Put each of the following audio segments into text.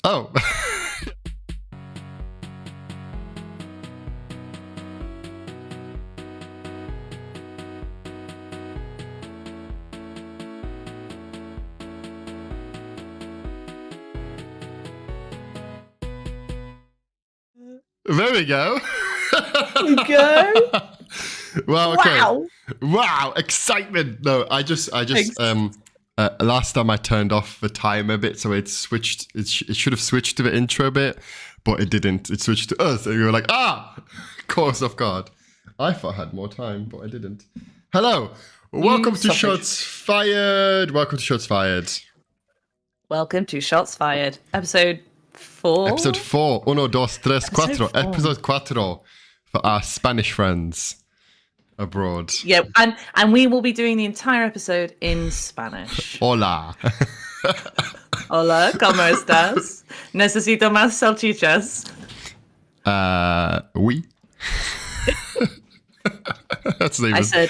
Oh. There we go. You go. Well, okay. Wow, excitement. No, I just last time I turned off the timer bit, so it switched. It should have switched to the intro bit, but it didn't. It switched to us, and we were like, course off guard. I thought I had more time, but I didn't. Hello, welcome to Shots Fired. Welcome to Shots Fired. Welcome to Shots Fired, episode 4. Episode 4. Uno, dos, tres, cuatro. Episode 4 for our Spanish friends abroad. Yeah, and we will be doing the entire episode in Spanish. Hola. Hola, ¿cómo estás? Necesito más salchichas. Oui. That's the name.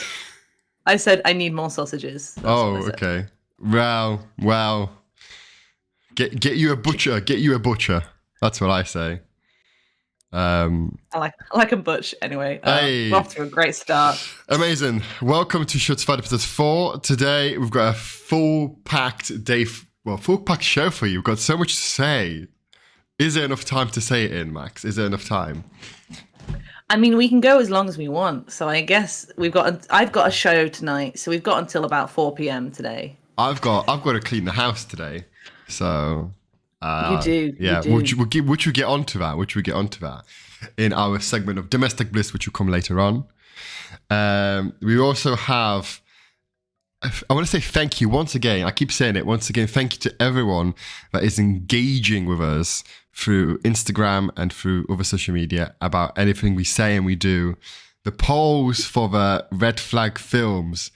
I said I need more sausages. That's okay. Wow. Get you a butcher. Get you a butcher. That's what I say. I like a butch anyway. Hey. We're off to a great start. Amazing. Welcome to Shots Fired episode 4. Today we've got a full-packed show for you. We've got so much to say. Is there enough time to say it in, Max? Is there enough time? I mean, we can go as long as we want. So I guess I've got a show tonight, so we've got until about 4 p.m. today. I've got to clean the house today. So you do. Yeah. You do. Would you get onto that in our segment of domestic bliss, which will come later on. We also have. I want to say thank you once again. I keep saying it once again. Thank you to everyone that is engaging with us through Instagram and through other social media about anything we say and we do. The polls for the red flag films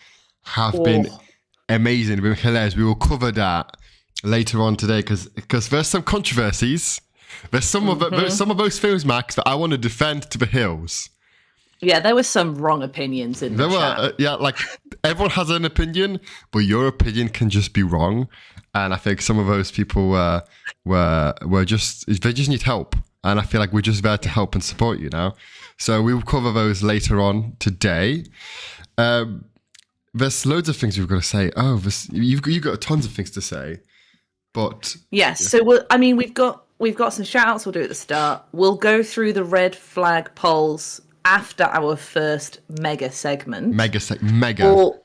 have been amazing. They've been hilarious. We will cover that later on today because there's some controversies. There's some of those films, Max, that I want to defend to the hills. Yeah, there were some wrong opinions in the chat. Like everyone has an opinion, but your opinion can just be wrong. And I think some of those people were just need help. And I feel like we're just there to help and support you now. So we will cover those later on today. There's loads of things we've got to say. You've got tons of things to say. But yes, so we've got some shout outs we'll do at the start. We'll go through the red flag polls after our first mega segment. All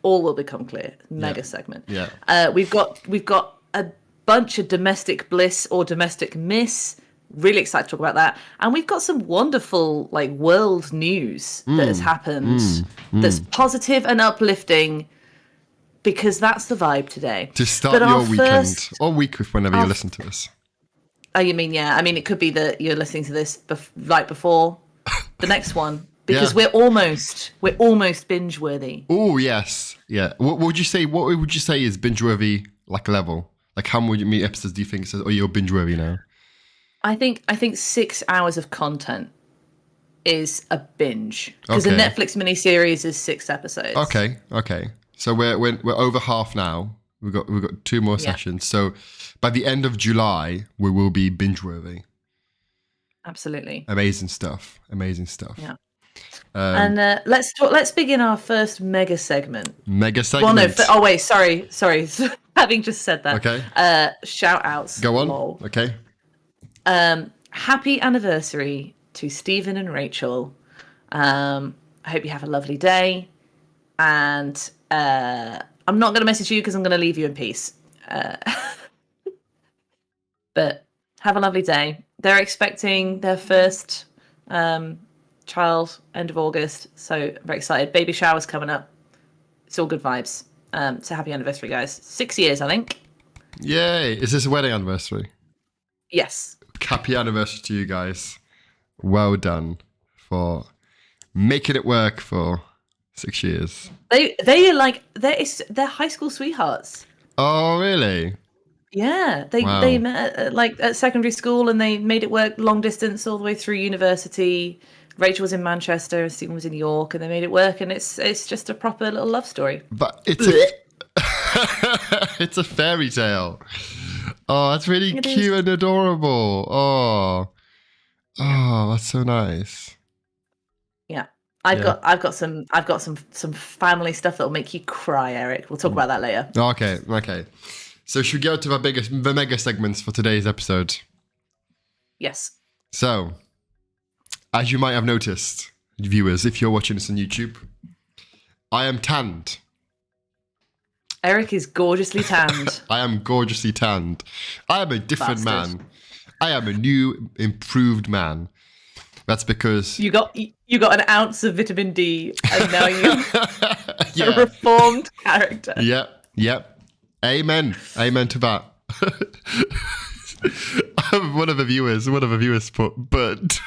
will become clear. Mega segment. Yeah. We've got a bunch of domestic bliss or domestic miss. Really excited to talk about that. And we've got some wonderful world news that has happened that's positive and uplifting. Because that's the vibe today. To start your weekend or week whenever you listen to this. Oh, you mean, yeah. I mean, it could be that you're listening to this right before the next one. Because we're almost binge worthy. Oh, yes. Yeah. What would you say is binge worthy level? Like how many episodes do you think it says, you're binge worthy now? I think 6 hours of content is a binge. Because a Netflix miniseries is 6 episodes. Okay. So we're over half now. We've got 2 more sessions. So by the end of July, we will be binge worthy. Absolutely. Amazing stuff. Yeah. And let's begin our first mega segment. Well, no. Sorry. Having just said that. Okay. Shout outs. Go on. Lol. Okay. Happy anniversary to Stephen and Rachel. I hope you have a lovely day. And I'm not going to message you because I'm going to leave you in peace. But have a lovely day. They're expecting their first child end of August. So I'm very excited. Baby shower's coming up. It's all good vibes. So happy anniversary, guys. 6 years, I think. Yay. Is this a wedding anniversary? Yes. Happy anniversary to you guys. Well done for making it work for 6 years. They're high school sweethearts. Oh, really? Yeah, they met at secondary school and they made it work long distance all the way through university. Rachel was in Manchester and Stephen was in York, and they made it work. And it's just a proper little love story. But it's a fairy tale. Oh, that's really It cute is. and adorable. Oh, that's so nice. Yeah. Yeah. I've got some family stuff that'll make you cry, Eryk. We'll talk about that later. Okay. So should we go to the mega segments for today's episode? Yes. So, as you might have noticed, viewers, if you're watching this on YouTube, I am tanned. Eryk is gorgeously tanned. I am gorgeously tanned. I am a different Bastard. man. I am a new, improved man. That's because You got an ounce of vitamin D, and now you're a yeah, reformed character. yep. Amen to that. One of the viewers put, but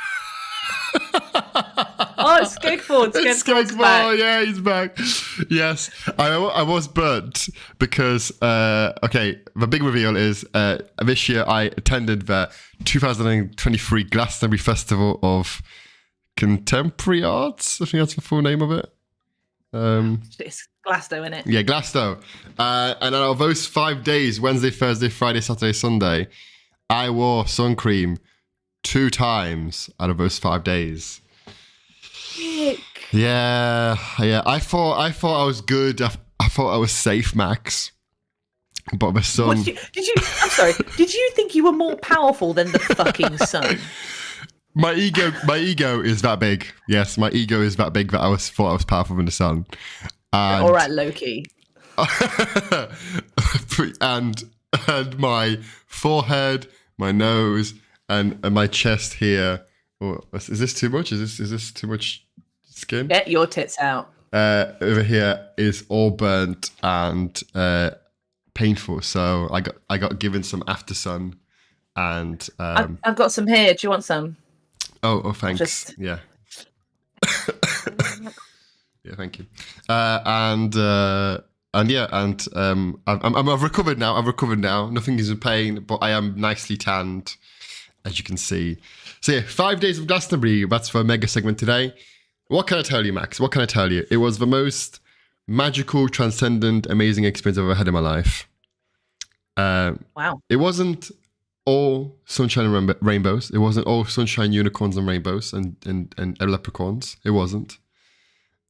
Oh, it's Skegford. Skegford's back. Yeah, he's back. Yes, I was burnt because, okay, the big reveal is this year I attended the 2023 Glastonbury Festival of Contemporary Arts. I think that's the full name of it. It's Glasto, innit? Yeah, Glasto. And out of those 5 days, Wednesday, Thursday, Friday, Saturday, Sunday, I wore sun cream 2 times out of those 5 days. Sick. Yeah. I thought I was good. I thought I was safe, Max. But the sun. I'm sorry. Did you think you were more powerful than the fucking sun? My ego is that big. Yes, my ego is that big that thought I was powerful than the sun. And, all right, Loki. and my forehead, my nose, and my chest here. Oh, is this too much? Is this too much skin? Get your tits out. Over here is all burnt and painful. So I got given some after sun, and I've got some here. Do you want some? oh, thanks. Yeah. Yeah, thank you. I've recovered now. I've recovered now. Nothing is in pain, but I am nicely tanned, as you can see. So yeah, 5 days of Glastonbury. That's for a mega segment today. What can I tell you, Max? What can I tell you? It was the most magical, transcendent, amazing experience I've ever had in my life. Wow. It wasn't all sunshine and rainbows. It wasn't all sunshine, unicorns, and rainbows and leprechauns. It wasn't.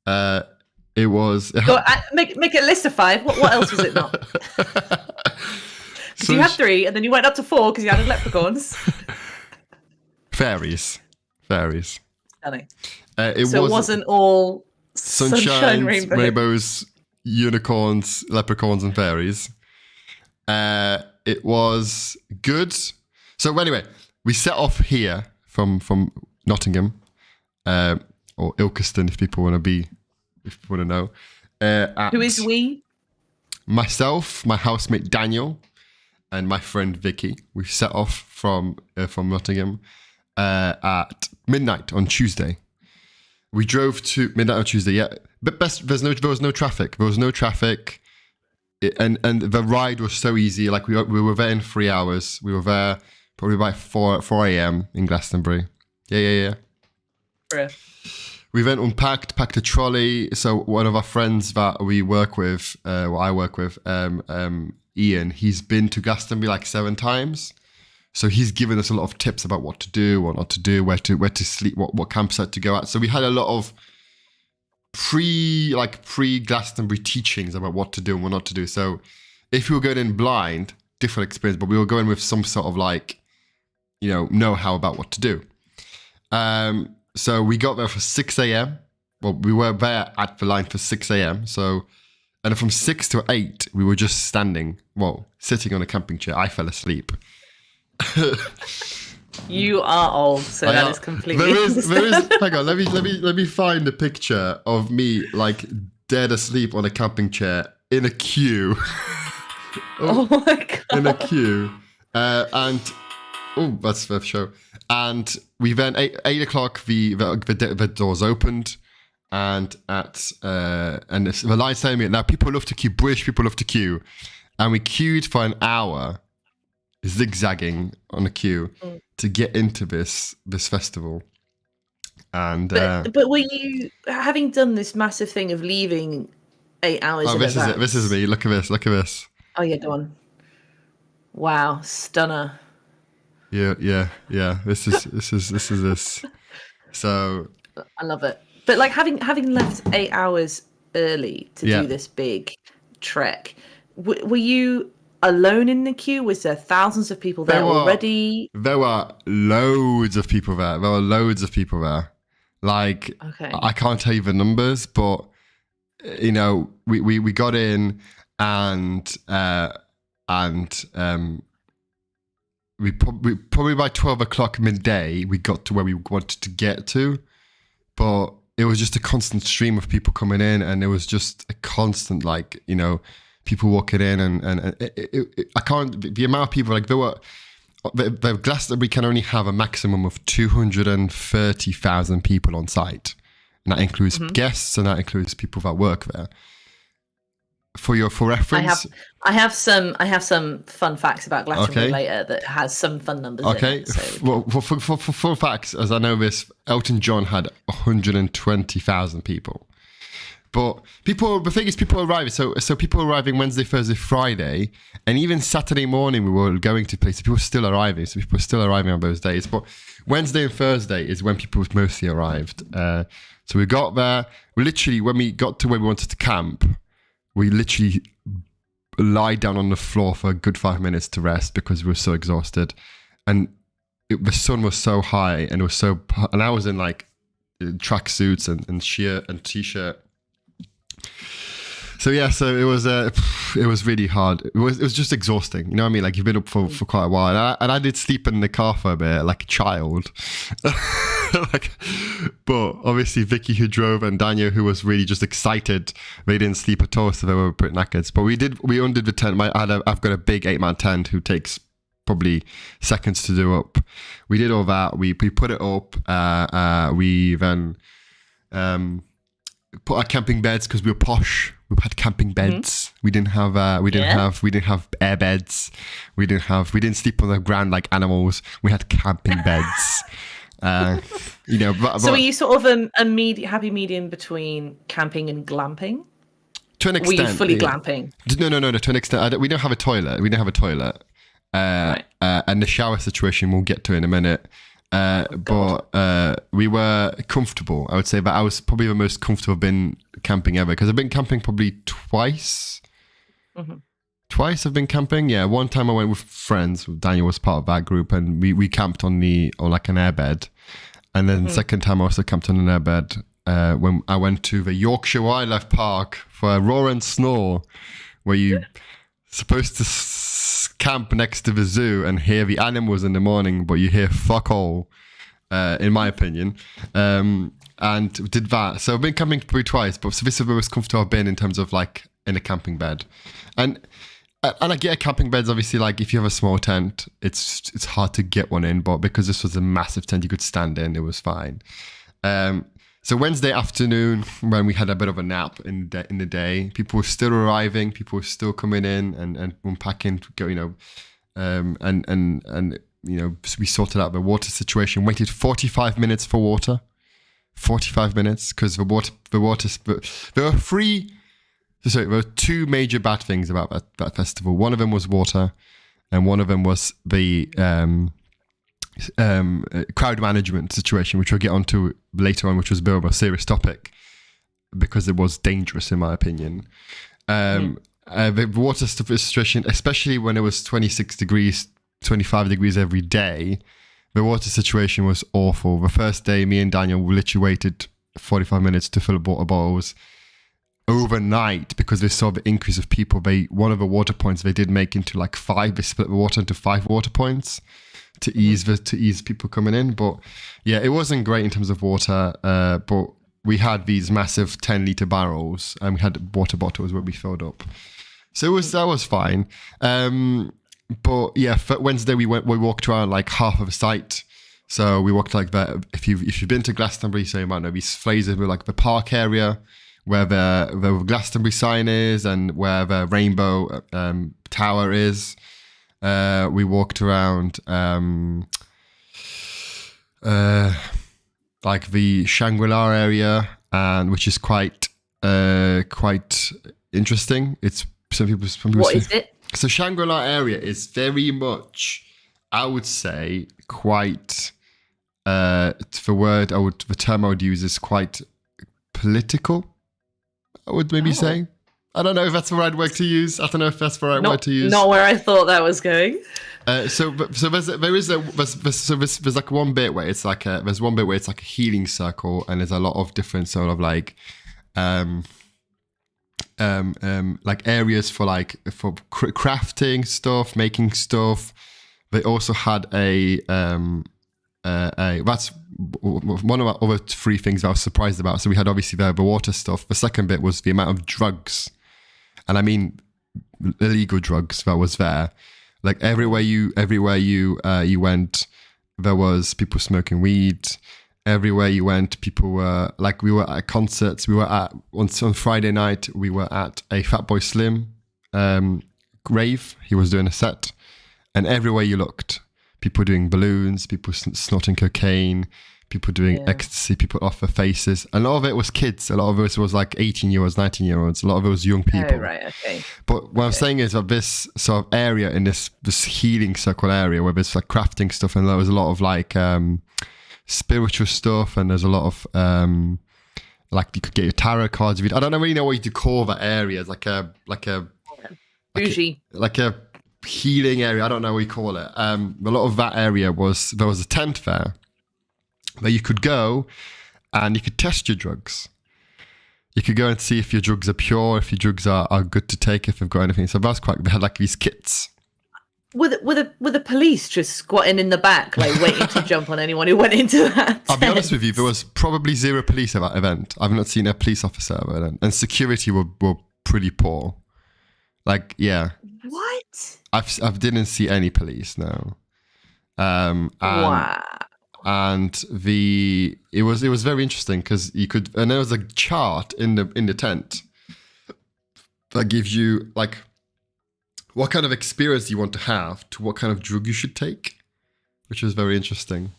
It was. Go, make a list of 5. What else was it not? So you had 3, and then you went up to 4 because you added leprechauns. Fairies. Stunning. It wasn't all sunshine, rainbows, unicorns, leprechauns, and fairies. It was good. So anyway, we set off here from Nottingham, or Ilkeston, if people want to know. Who is we? Myself, my housemate Daniel, and my friend Vicky. We set off from Nottingham at midnight on Tuesday. We drove to midnight on Tuesday. Yeah, but there was no traffic. There was no traffic, and the ride was so easy. Like we were there in 3 hours. We were there probably by 4 a.m. in Glastonbury. Yeah. Bruh. We then packed a trolley. So one of our friends that we work with, I work with, Ian, he's been to Glastonbury like 7 times. So he's given us a lot of tips about what to do, what not to do, where to sleep, what campsite to go at. So we had a lot of pre Glastonbury teachings about what to do and what not to do. So if we were going in blind, different experience, but we were going with some sort of know-how about what to do. So we got there for 6 a.m. Well, we were there at the line for 6 a.m. So, and from 6 to 8, we were just sitting on a camping chair. I fell asleep. You are old, so that is completely. There is. Hang on, let me find a picture of me like dead asleep on a camping chair in a queue. Oh my god! In a queue, that's the show. And we then 8 o'clock the doors opened, and the lights telling me now people love to queue. British people love to queue, and we queued for an hour, zigzagging on a queue to get into this festival. And but were you, having done this massive thing of leaving 8 hours? Oh, this is it. This is me. Look at this. Oh yeah, go on. Wow, stunner. Yeah. This. So I love it. But like having left 8 hours early to yeah, do this big trek, were you alone in the queue? Was there thousands of people there already? there were loads of people there. There were loads of people there. Like Okay. I can't tell you the numbers, but you know, we got in and we probably by 12 o'clock midday we got to where we wanted to get to, but it was just a constant stream of people coming in, and it was just a constant, like, you know, people walking in, and I can't, the amount of people, like, there were, the Glastonbury can only have a maximum of 230,000 people on site, and that includes guests, and that includes people that work there. For reference, I have some fun facts about Glastonbury later that has some fun numbers. Okay, in it, so. Well, for facts, as I know this, Elton John had 120,000 people. But the thing is, people arriving. So people arriving Wednesday, Thursday, Friday, and even Saturday morning we were going to places. People were still arriving, so people were still arriving on those days. But Wednesday and Thursday is when people mostly arrived. So we got there. When we got to where we wanted to camp, we literally lied down on the floor for a good 5 minutes to rest because we were so exhausted, and the sun was so high, and it was so. And I was in like tracksuits and shirt and t-shirt. So yeah, so it was really hard. It was just exhausting. You know what I mean? Like, you've been up for quite a while, and I did sleep in the car for a bit, like a child. But obviously Vicky, who drove, and Daniel, who was really just excited, they didn't sleep at all, so they were pretty knackered. But we undid the tent. I've got a big 8-man tent who takes probably seconds to do up. We did all that. We put it up. We then put our camping beds, because we were posh. We had camping beds. We didn't have air beds. We didn't sleep on the ground like animals. We had camping beds. You know. So are you sort of a happy medium between camping and glamping? To an extent. Were you fully glamping? No. To an extent, we don't have a toilet. Right. And the shower situation we'll get to in a minute. But we were comfortable. I would say that I was probably the most comfortable I've been camping ever, because I've been camping probably twice. Twice I've been camping. Yeah, one time I went with friends. Daniel was part of that group, and we camped on like an airbed. And then the second time I also camped on an airbed when I went to the Yorkshire Wildlife Park for a roar and snore, where you're supposed to camp next to the zoo and hear the animals in the morning, but you hear fuck all, in my opinion. And did that. So I've been camping probably twice, but this is the most comfortable I've been in terms of like in a camping bed. And I get a camping bed's obviously, like, if you have a small tent, it's hard to get one in, but because this was a massive tent you could stand in, it was fine. So Wednesday afternoon, when we had a bit of a nap in the day, people were still arriving, people were still coming in and unpacking, you know, and you know, we sorted out the water situation. Waited 45 minutes for water, 45 minutes, because there were two major bad things about that festival. One of them was water, and one of them was the crowd management situation, which we'll get onto later on, which was a bit of a serious topic because it was dangerous, in my opinion. The water situation, especially when it was 26 degrees, 25 degrees every day, the water situation was awful. The first day, me and Daniel literally waited 45 minutes to fill up water bottles overnight because they saw the increase of people. One of the water points they did make into like 5. They split the water into 5 water points to ease people coming in. But yeah, it wasn't great in terms of water. But we had these massive 10-litre barrels, and we had water bottles where we filled up. So that was fine. But yeah, for Wednesday we walked around like half of the site. So we walked like that. If you've been to Glastonbury, so you might know these phrases with like the park area, where the Glastonbury sign is and where the Rainbow Tower is. We walked around like the Shangri-La area, and which is quite interesting. It's some people what say, is it? So Shangri-La area is very much, I would say, quite. The term I would use is quite political. I would maybe say. I don't know if that's the right word to use. I don't know if that's the right word to use. Not where I thought that was going. So there's like one bit where it's like a healing circle, and there's a lot of different sort of like areas for crafting stuff, making stuff. They also had that's one of our other three things I was surprised about. So we had obviously the water stuff. The second bit was the amount of drugs, and I mean illegal drugs that was there. Like everywhere you went, there was people smoking weed. Everywhere you went, people were like, we were at concerts. We were on Friday night. We were at a Fatboy Slim rave. He was doing a set, and everywhere you looked, people doing balloons, people snorting cocaine, people doing ecstasy, people off their faces. A lot of it was kids. A lot of it was like 18-year-olds, 19-year-olds. A lot of it was young people. Oh, right, okay. But what I'm saying is that this sort of area in this healing circle area where there's like crafting stuff, and there was a lot of like spiritual stuff, and there's a lot of like you could get your tarot cards. I don't really know what you call that area. It's like a bougie. Like a healing area. I don't know what you call it. A lot of that area there was a tent there where you could go and you could test your drugs. You could go and see if your drugs are pure, if your drugs are good to take, if they've got anything. So that's they had like these kits. With the police just squatting in the back, like waiting to jump on anyone who went into that. I'll be honest with you, there was probably zero police at that event. I've not seen a police officer at that event. And security were pretty poor. Like, yeah. What? I didn't see any police, no. Wow. And it was very interesting because and there was a chart in the tent that gives you like what kind of experience you want to have to what kind of drug you should take, which was very interesting.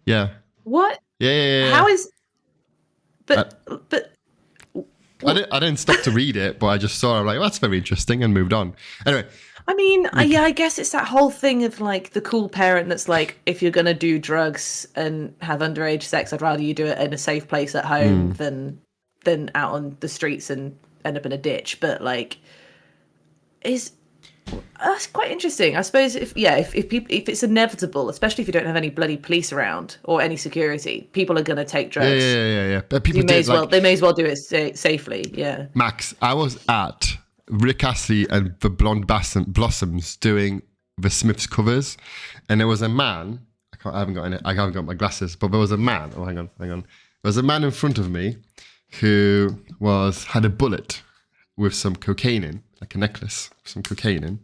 Yeah. What? Yeah. How is? But. I didn't stop to read it, but I just saw it. I'm like, that's very interesting, and moved on. Anyway. I mean, I guess it's that whole thing of like the cool parent that's like, if you're gonna do drugs and have underage sex, I'd rather you do it in a safe place at home than out on the streets and end up in a ditch. But like, that's quite interesting. I suppose if it's inevitable, especially if you don't have any bloody police around or any security, people are gonna take drugs. Yeah. But people they may as well do it safely. Yeah. Max, I was at Rick Astley and the Blonde Blossoms doing the Smiths covers, and there was a man. I haven't got my glasses, but there was a man. Oh, hang on. There was a man in front of me who had a bullet with some cocaine in, like a necklace with some cocaine in,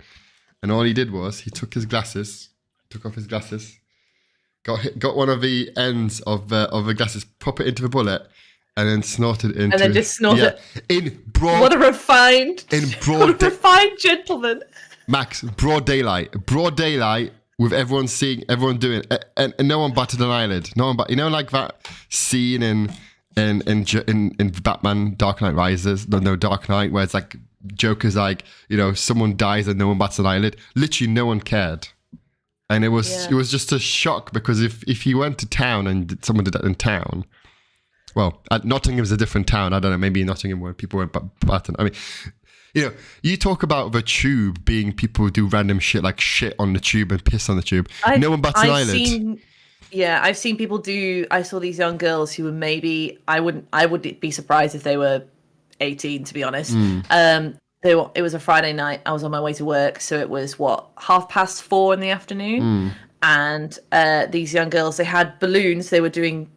and all he did was he took off his glasses, got one of the ends of the glasses, pop it into the bullet, and then snorted into. And then just snorted. Yeah, in broad. What a refined gentleman. Max, broad daylight with everyone doing it, and no one batted an eyelid. No one, like that scene in Batman Dark Knight Rises, no Dark Knight, where it's like Joker's like, someone dies and no one bats an eyelid. Literally, no one cared. And it was just a shock, because if he went to town and someone did that in town. Well, Nottingham's a different town. I don't know. Maybe in Nottingham where people went batting. I mean, you talk about the tube being people who do random shit like shit on the tube and piss on the tube. No one bats an eyelid. I've seen people do. I saw these young girls who were maybe. I would be surprised if they were 18, to be honest. It was a Friday night. I was on my way to work, so it was 4:30 in the afternoon, and these young girls, they had balloons. They were doing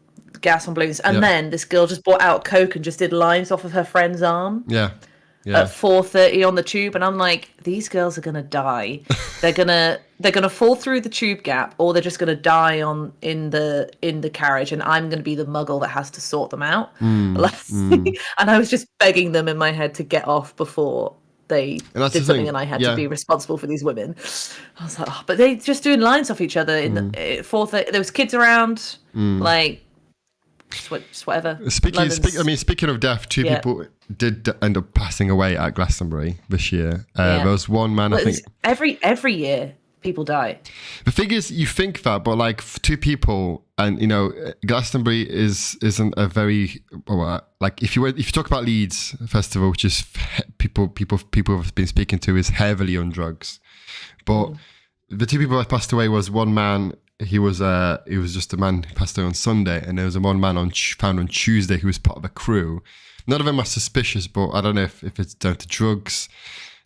gas on balloons, and then this girl just brought out Coke and just did lines off of her friend's arm. At 4:30 on the tube, and I'm like, these girls are gonna die. They're gonna fall through the tube gap, or they're just gonna die in the carriage, and I'm gonna be the muggle that has to sort them out. And I was just begging them in my head to get off before they did something, and I had to be responsible for these women. I was like, but they just doing lines off each other in the 4:30. There was kids around, like. just whatever. Speaking of death, two people did end up passing away at Glastonbury this year. There was one man, I think. Every year people die. The thing is, you think that, but like two people, and Glastonbury isn't a very like if you talk about Leeds Festival, which is people have been speaking to, is heavily on drugs, but the two people that passed away was one man. He was just a man who passed away on Sunday, and there was one man found on Tuesday who was part of a crew. None of them are suspicious, but I don't know if it's down to drugs,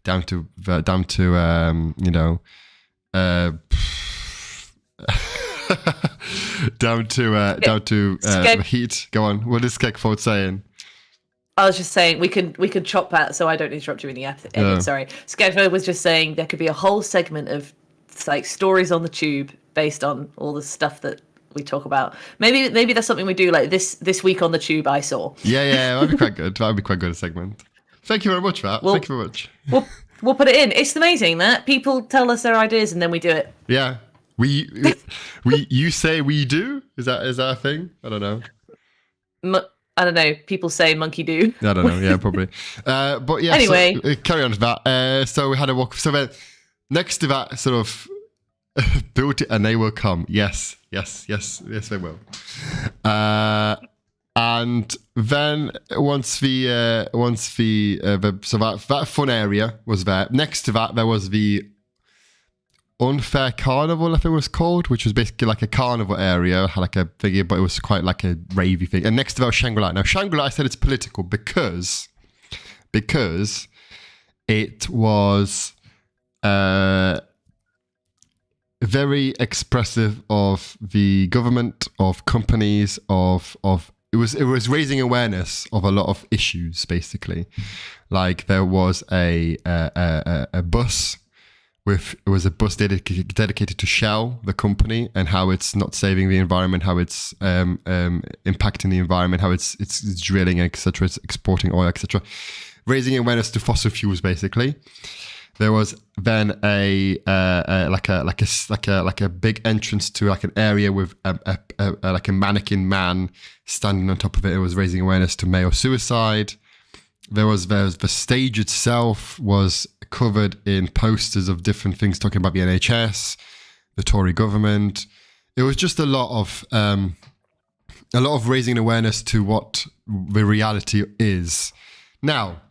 down to down to the heat. Go on. What is Skegford saying? I was just saying we could chop that so I don't interrupt you in the edit. Yeah. Sorry, Skegford was just saying there could be a whole segment of like stories on the tube based on all the stuff that we talk about. Maybe that's something we do like this week on the tube. I saw. Yeah, that'd be quite good. That'd be quite good a segment. Thank you very much, Matt. Thank you very much. We'll put it in. It's amazing that people tell us their ideas and then we do it. Yeah, you say we do. Is that a thing? I don't know. I don't know. People say monkey do. I don't know. Yeah, probably. But yeah. Anyway, so, carry on to that. So we had a walk. So then next to that, sort of. Build it and they will come. Yes, they will. And then once that fun area was there. Next to that, there was the Unfair Carnival, I think it was called, which was basically like a carnival area, had like a thingy, but it was quite like a ravey thing. And next to that was Shangri-La. Now Shangri-La, I said it's political because it was. Very expressive of the government, of companies, of it was raising awareness of a lot of issues, basically. Like there was a bus dedicated to Shell, the company, and how it's not saving the environment, how it's impacting the environment, how it's drilling, etc., it's exporting oil, etc. Raising awareness to fossil fuels, basically. There was then a big entrance to like an area with like a mannequin man standing on top of it. It was raising awareness to male suicide. There's the stage itself was covered in posters of different things talking about the NHS, the Tory government. It was just a lot of raising awareness to what the reality is. Now.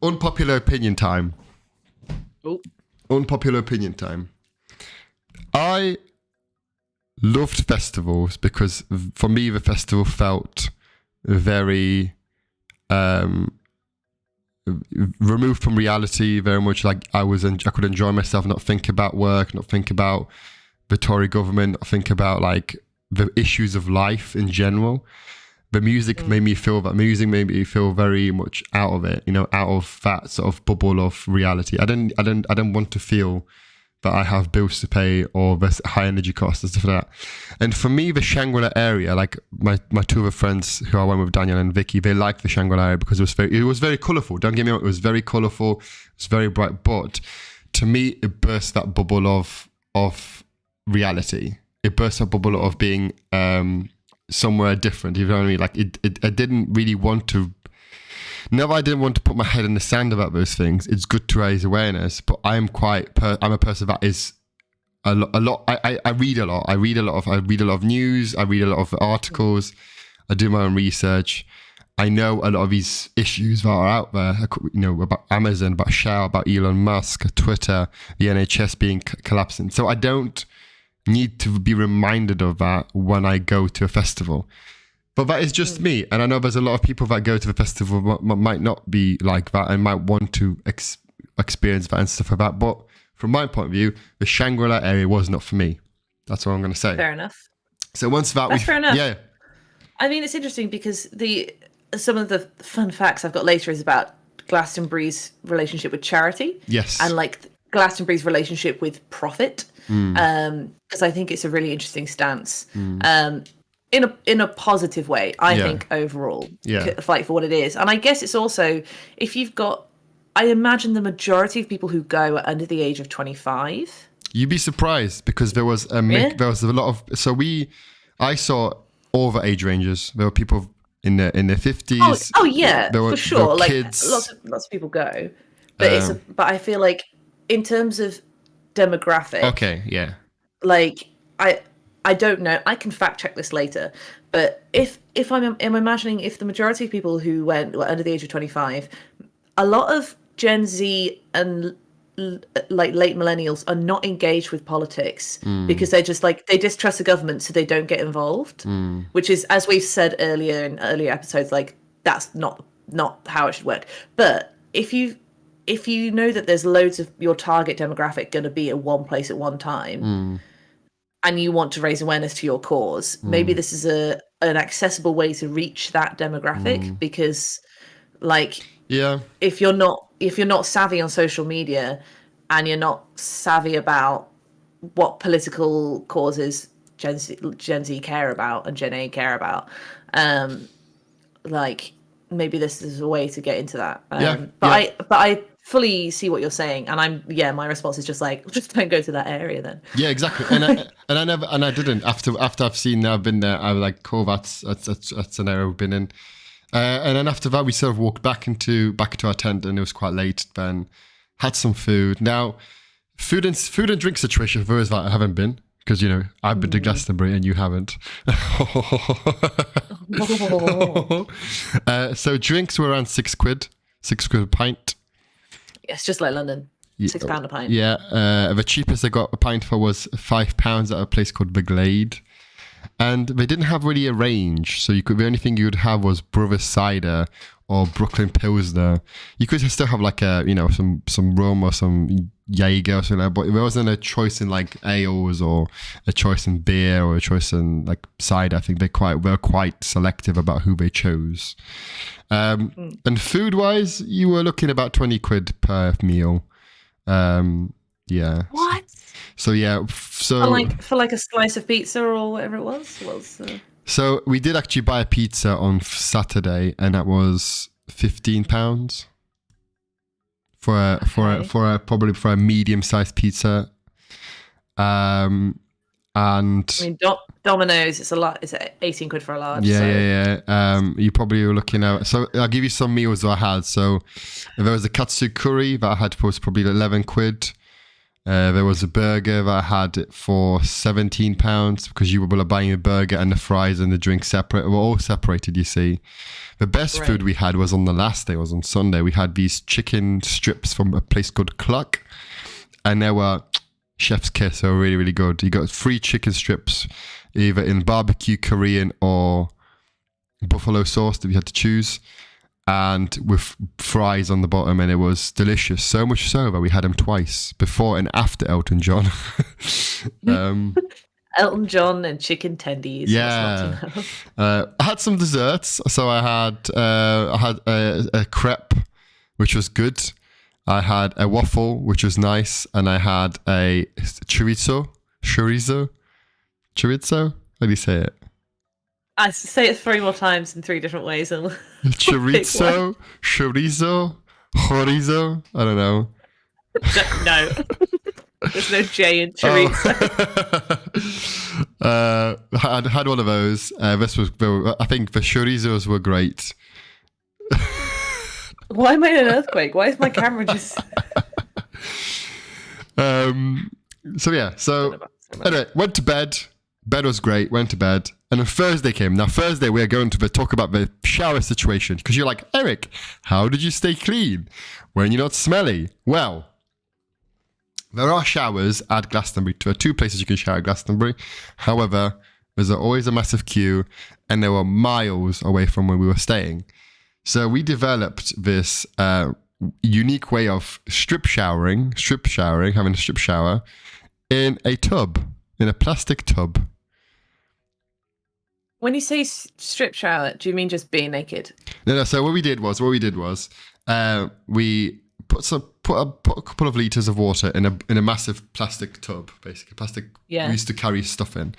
Unpopular opinion time. Oh. Unpopular opinion time. I loved festivals because for me the festival felt very removed from reality, very much like I could enjoy myself, not think about work, not think about the Tory government, not think about like the issues of life in general. The music made me feel very much out of it, out of that sort of bubble of reality. I don't want to feel that I have bills to pay or the high energy costs and stuff like that. And for me, the Shangri-La area, like my two other friends who I went with, Daniel and Vicky, they liked the Shangri-La area because it was very colourful. Don't get me wrong, it was very colourful, it was very bright, but to me, it burst that bubble of reality. It burst that bubble of being somewhere different, you know what I mean? Like I didn't really want to. Never, I didn't want to put my head in the sand about those things. It's good to raise awareness, but I'm a person that is a lot. I read a lot. I read a lot of news. I read a lot of articles. I do my own research. I know a lot of these issues that are out there. About Amazon, about Shell, about Elon Musk, Twitter, the NHS being collapsing. So I don't need to be reminded of that when I go to a festival. But that is just me. And I know there's a lot of people that go to the festival might not be like that and might want to experience that and stuff like that. But from my point of view, the Shangri-La area was not for me. That's what I'm going to say. Fair enough. So once that's fair enough. Yeah. I mean, it's interesting because some of the fun facts I've got later is about Glastonbury's relationship with charity. Yes. And like Glastonbury's relationship with profit. Because I think it's a really interesting stance. In a positive way, I think overall, fight for what it is. And I guess it's also, if you've got, I imagine the majority of people who go are under the age of 25. You'd be surprised because there was a lot of, I saw all the age ranges. There were people in their 50s. Oh yeah, for sure. There were Like kids. lots of people go, but but I feel like in terms of demographic. Okay, yeah. Like I don't know. I can fact check this later, but if I'm imagining if the majority of people who went were under the age of 25, a lot of Gen Z and like late millennials are not engaged with politics because they're just like they distrust the government, so they don't get involved. Which is, as we've said earlier in earlier episodes, like that's not how it should work. But if you know that there's loads of your target demographic going to be at one place at one time, and you want to raise awareness to your cause, maybe this is an accessible way to reach that demographic because, like, if you're not savvy on social media and you're not savvy about what political causes Gen Z care about and Gen A care about, like maybe this is a way to get into that. But I fully see what you're saying, and my response is just like, just don't go to that area then. Yeah, exactly. I didn't after I've been there. I was like, cool, that's an area we've been in. And then after that, we sort of walked back into our tent, and it was quite late. Then had some food. Now, food and drink situation for us that I haven't been, because I've been to Glastonbury and you haven't. So drinks were around £6 a pint. It's just like London. £6 a pint. Yeah. The cheapest I got a pint for was £5 at a place called The Glade. And they didn't have really a range. So the only thing you would have was Brothers Cider or Brooklyn Pilsner. You could still have like some rum or some Jaeger or something like that, but there wasn't a choice in like ales or a choice in beer or a choice in like cider. I think they were quite selective about who they chose. And food wise, you were looking about £20 per meal. Yeah. What? So yeah, for like a slice of pizza or whatever it was. So we did actually buy a pizza on Saturday, and that was £15 for a medium-sized pizza. And I mean, Domino's, it's a lot. It's £18 for a large. Yeah. You probably were looking at. So I'll give you some meals that I had. So there was a katsu curry that I had for probably £11. There was a burger that I had it for £17 because you were buying a burger and the fries and the drink separate. We're all separated, you see. The best food we had was on the last day, was on Sunday. We had these chicken strips from a place called Cluck, and they were chef's kiss. They were really, really good. You got 3 chicken strips, either in barbecue, Korean, or buffalo sauce that we had to choose, and with fries on the bottom, and it was delicious. So much so that we had them twice, before and after Elton John. Elton John and chicken tendies. Yeah. I had some desserts. So I had a crepe, which was good. I had a waffle, which was nice, and I had a chorizo. How do you say it? I say it 3 more times in 3 different ways. And chorizo, chorizo. I don't know. No, there's no J in chorizo. I had one of those. I think the chorizos were great. Why am I in an earthquake? Why is my camera just? So anyway, went to bed. Bed was great. Went to bed. And then Thursday came. Now, Thursday, we're going to talk about the shower situation. Because you're like, Eryk, how did you stay clean when you're not smelly? Well, there are showers at Glastonbury. There are 2 places you can shower at Glastonbury. However, there's always a massive queue. And they were miles away from where we were staying. So we developed this unique way of strip showering, having a strip shower in a tub, in a plastic tub. When you say strip shower, do you mean just being naked? No. So what we did was we put a couple of liters of water in a massive plastic tub, basically plastic. Yeah. We used to carry stuff in.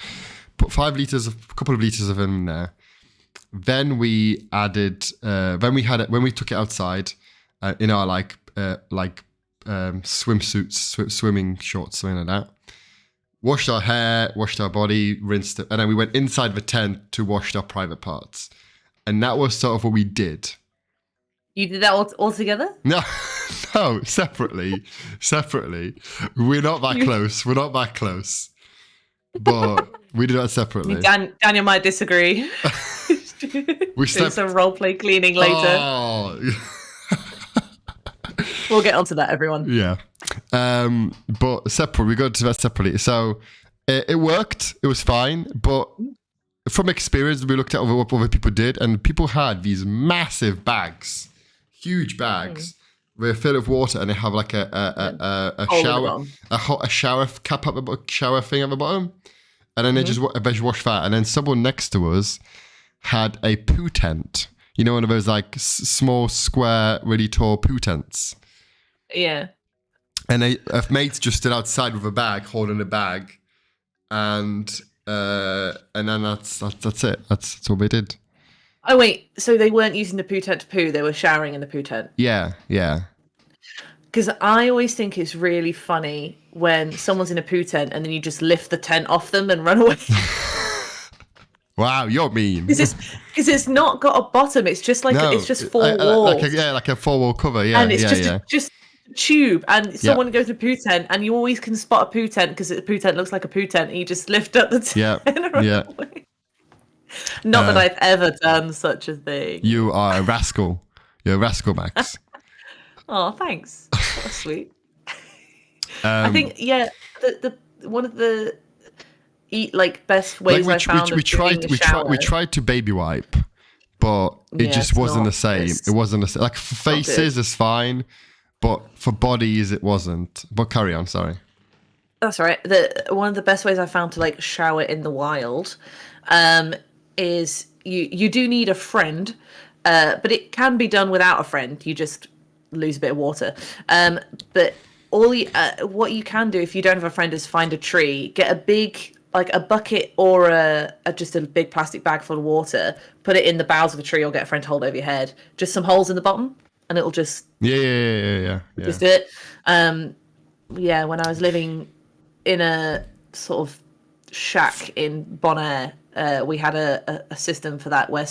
Put a couple of liters of it in there. Then we added. When we took it outside, in our swimsuits, swimming shorts, something like that. washed our hair, washed our body, rinsed it, and then we went inside the tent to wash our private parts. And that was sort of what we did. You did that all together? No, no, separately. We're not that close. But we did that separately. Daniel might disagree. We do some roleplay cleaning later. Oh. We'll get onto that, everyone. Yeah. But separate, we got to that separately. So it worked. It was fine. But from experience, we looked at what other people did, and people had these massive bags, huge bags, were filled with water, and they have like a shower cap at the shower thing at the bottom, and then they just wash that. And then someone next to us had a poo tent. You know, one of those like small, square, really tall poo tents. Yeah. And a mate just stood outside with a bag, holding a bag, and then that's it. That's all they did. Oh wait, so they weren't using the poo tent to poo; they were showering in the poo tent. Yeah. Because I always think it's really funny when someone's in a poo tent and then you just lift the tent off them and run away. Wow, you're mean. Because it's not got a bottom; it's just like it's just four walls. Like a four-wall cover. Yeah, and it's just a tube. And someone goes to a poo tent, and you always can spot a poo tent because a poo tent looks like a poo tent, and you just lift up the tent and run away. Not that I've ever done such a thing. You are a rascal. You're a rascal, Max. Oh, thanks. That's sweet. I think the one of the best ways I found we tried to baby wipe, but it just wasn't the same. It wasn't the same. Like for faces is fine, but for bodies it wasn't. But carry on, sorry. That's right. One of the best ways I found to like shower in the wild is you do need a friend, but it can be done without a friend. You just lose a bit of water. But what you can do if you don't have a friend is find a tree, get a big a bucket or just a big plastic bag full of water, put it in the boughs of a tree or get a friend to hold over your head. Just some holes in the bottom and it'll just just do it. When I was living in a sort of shack in Bonaire, we had a system for that where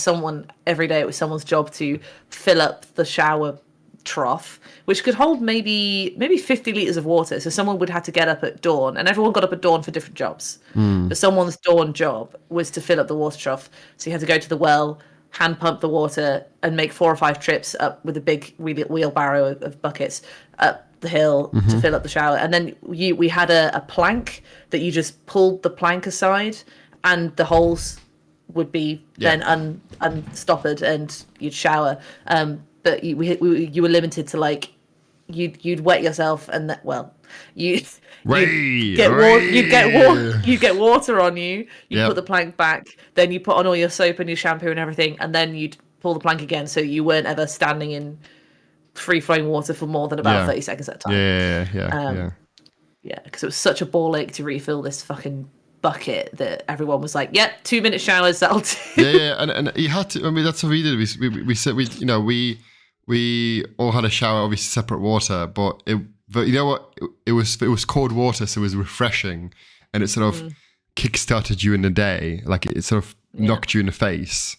every day it was someone's job to fill up the shower trough, which could hold maybe 50 litres of water. So someone would have to get up at dawn, and everyone got up at dawn for different jobs. But someone's dawn job was to fill up the water trough. So you had to go to the well, hand pump the water, and make 4 or 5 trips up with a big wheelbarrow of buckets up the hill to fill up the shower. And then we had a plank that you just pulled the plank aside, and the holes would be then unstoppered, and you'd shower. But you were limited to you'd wet yourself, and you'd get water on you. You put the plank back, then you put on all your soap and your shampoo and everything, and then you'd pull the plank again, so you weren't ever standing in free flowing water for more than about 30 seconds at a time. Yeah, because it was such a ball ache to refill this fucking bucket that everyone was like, "Yep, 2-minute showers, that'll do." And you had to. I mean, that's what we did. We said we all had a shower, obviously separate water, but you know what? It was cold water, so it was refreshing, and it sort of kick-started you in the day. Like it sort of knocked you in the face,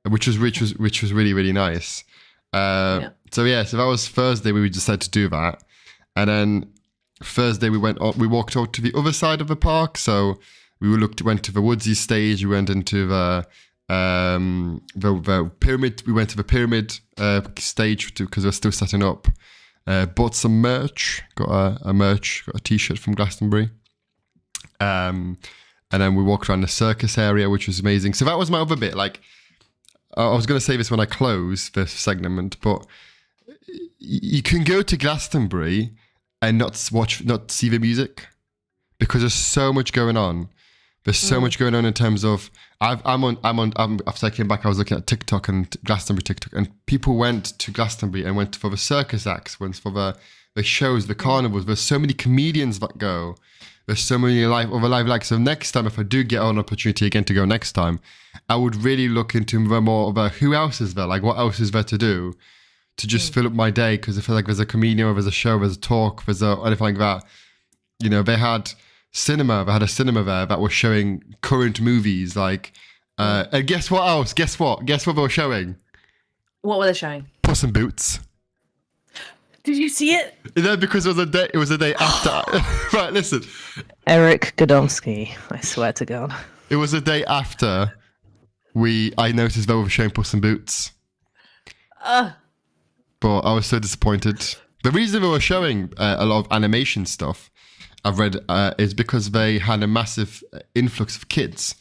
which was really, really nice. So that was Thursday. We decided to do that, and then Thursday we walked out to the other side of the park. So we went to the woodsy stage. We went into the pyramid. We went to the pyramid stage because we're still setting up. Bought some merch. Got a t-shirt from Glastonbury. And then we walked around the circus area, which was amazing. So that was my other bit. Like, I was going to say this when I close this segment, but you can go to Glastonbury and not see the music because there's so much going on. There's so much going on in terms of after I came back, I was looking at TikTok and Glastonbury TikTok, and people went to Glastonbury and went for the circus acts, went for the shows, the carnivals. There's so many comedians that go. There's so many live acts. So next time, if I do get an opportunity again to go next time, I would really look into more of who else is there, like what else is there to do, to just fill up my day. Because I feel like there's a comedian, or there's a show, there's a talk, there's anything like that. You know, they had cinema. They had a cinema there that was showing current movies. Like, and guess what else? Guess what they were showing? What were they showing? Puss in Boots. Did you see it? No, because it was a day after. Right, listen. Eryk Godomsky, I swear to God. It was a day after I noticed they were showing Puss in Boots. But I was so disappointed. The reason they were showing a lot of animation stuff, I've read, is because they had a massive influx of kids.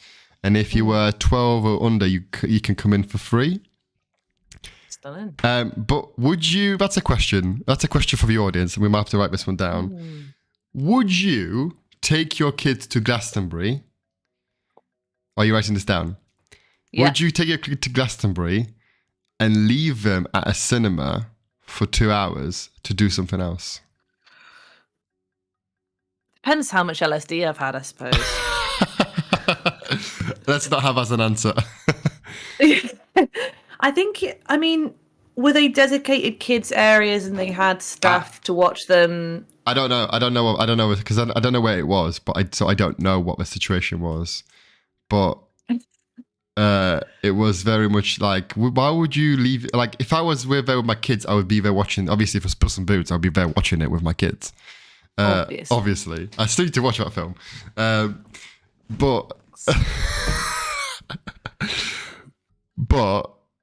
And if you were 12 or under, you can come in for free. Stunning. But would you, that's a question for the audience, and we might have to write this one down. Would you take your kids to Glastonbury? Are you writing this down? Yeah. Would you take your kid to Glastonbury and leave them at a cinema for 2 hours to do something else? Depends how much LSD I've had, I suppose. Let's not have as an answer. I mean, were they dedicated kids areas and they had staff to watch them? I don't know because I don't know where it was, but I don't know what the situation was. But it was very much like, why would you leave? Like, if I was there with my kids, I would be there watching. Obviously, if it's Puss in Boots, I'd be there watching it with my kids. Obviously, I still need to watch that film. But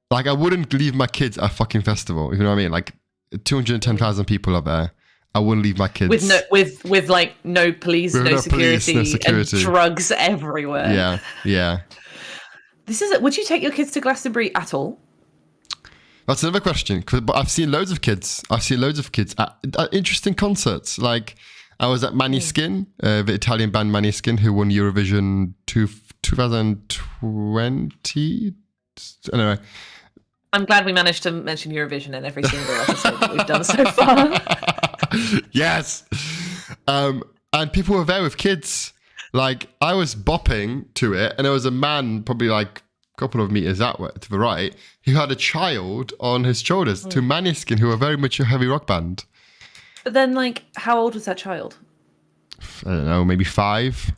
like, I wouldn't leave my kids at a fucking festival. You know what I mean? Like, 210,000 people are there. I wouldn't leave my kids with like no police, no security, and drugs everywhere. Yeah. Would you take your kids to Glastonbury at all? That's another question. But I've seen loads of kids. At interesting concerts. Like, I was at Maneskin, the Italian band Maneskin, who won Eurovision 2020. Anyway. I'm glad we managed to mention Eurovision in every single episode that we've done so far. Yes. And people were there with kids. Like, I was bopping to it, and there was a man probably like a couple of meters that way to the right who had a child on his shoulders to Maneskin, who are very much a heavy rock band. But then, like, how old was that child? I don't know, maybe 5.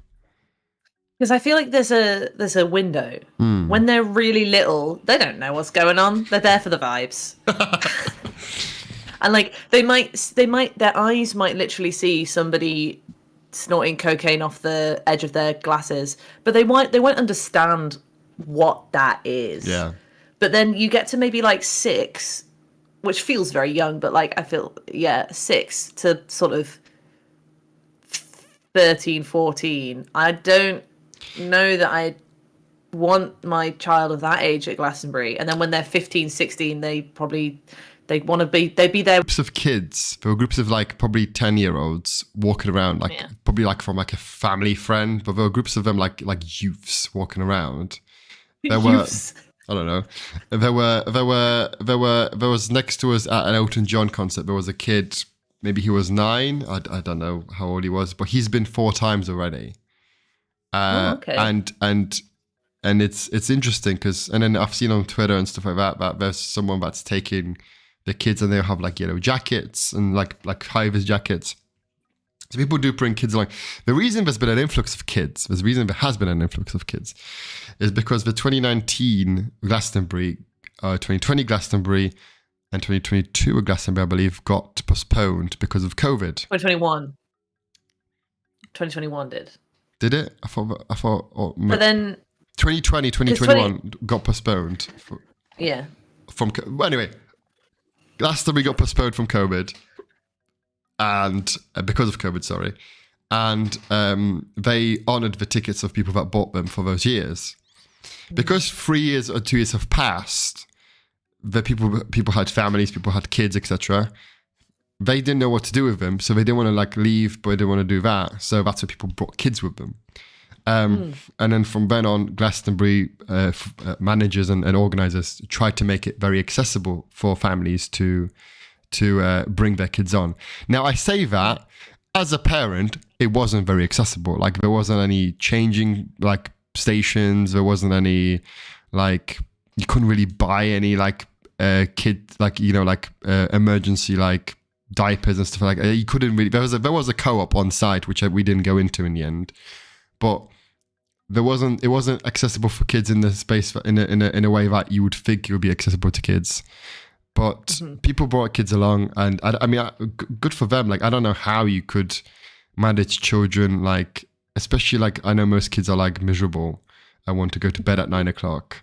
Because I feel like there's a window. When they're really little, they don't know what's going on. They're there for the vibes. And like their eyes might literally see somebody snorting cocaine off the edge of their glasses, but they won't understand what that is. Yeah. But then you get to maybe like 6, which feels very young, but like I feel 6 to sort of 13, 14. I don't know that I want my child of that age at Glastonbury. And then when they're 15, 16, they'd be there. Groups of kids, there were groups of like probably 10-year-olds walking around, like probably like from like a family friend, but there were groups of them like youths walking around. There were youths. I don't know. There was next to us at an Elton John concert. There was a kid, maybe he was 9. I don't know how old he was, but he's been 4 times already. Okay. And it's interesting because, and then I've seen on Twitter and stuff like that there's someone that's taking the kids and they'll have like yellow jackets and like high-vis jackets. So people do bring kids along. The reason there has been an influx of kids is because the 2019 Glastonbury, 2020 Glastonbury, and 2022 Glastonbury, I believe, got postponed because of COVID. 2021 did. Did it? I thought. But then 2020, 2021 got postponed. Anyway, Glastonbury got postponed from COVID, and because of COVID, sorry, and they honoured the tickets of people that bought them for those years. Because 3 years or 2 years have passed, the people had families, people had kids, etc. They didn't know what to do with them, so they didn't want to like leave, but they didn't want to do that. So that's why people brought kids with them. And then from then on, Glastonbury managers and organisers tried to make it very accessible for families to bring their kids on. Now, I say that as a parent, it wasn't very accessible. Like, there wasn't any changing like stations. There wasn't any like, you couldn't really buy any like kid like emergency like diapers and stuff like that. You couldn't really. There was a co-op on site which we didn't go into in the end, but it wasn't accessible for kids in the space in a way that you would think it would be accessible to kids. But people brought kids along, and I mean, good for them. Like, I don't know how you could manage children, like, especially like, I know most kids are like miserable and want to go to bed at 9 o'clock.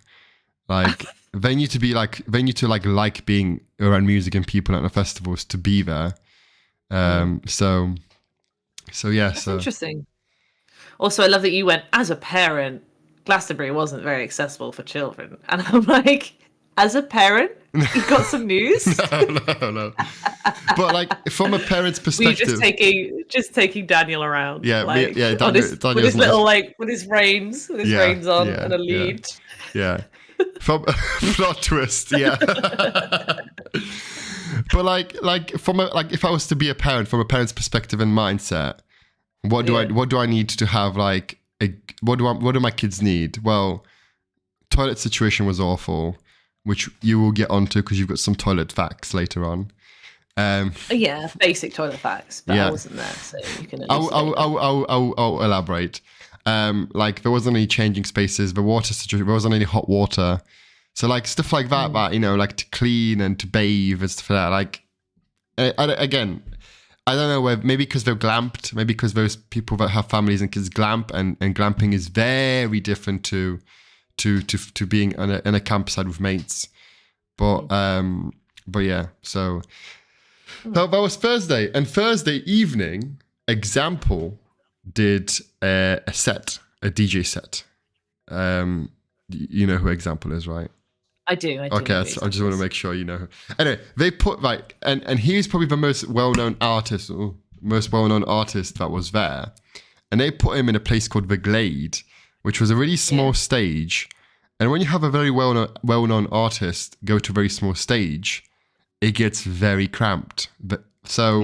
Like, they need to like being around music and people at the festivals to be there. So yeah. That's interesting. Also, I love that you went, as a parent, Glastonbury wasn't very accessible for children. And I'm like, as a parent, you've got some news? No. But like, from a parent's perspective, just taking Daniel around. Yeah, like, Daniel, with his little, like, with his reins on and a lead. Yeah. From plot twist, yeah. But like if I was to be a parent, from a parent's perspective and mindset, what do I need to have, like, what do my kids need? Well, toilet situation was awful, which you will get onto because you've got some toilet facts later on. Yeah, basic toilet facts, but I wasn't there, so you can. I'll elaborate. Like, there wasn't any changing spaces, the water situation, there wasn't any hot water, so like stuff like that, like to clean and to bathe and stuff like that. Like, again, I don't know whether, maybe because they're glamped, maybe because those people that have families and kids glamp, and glamping is very different to being in a campsite with mates. But yeah, so that was Thursday, and Thursday evening, Example did a DJ set. You know who Example is, right? I do. Okay, I just want to make sure you know who. Anyway, they put, like, and he's probably the most well-known artist that was there, and they put him in a place called The Glade, which was a really small stage. And when you have a very well-known artist go to a very small stage, it gets very cramped. But so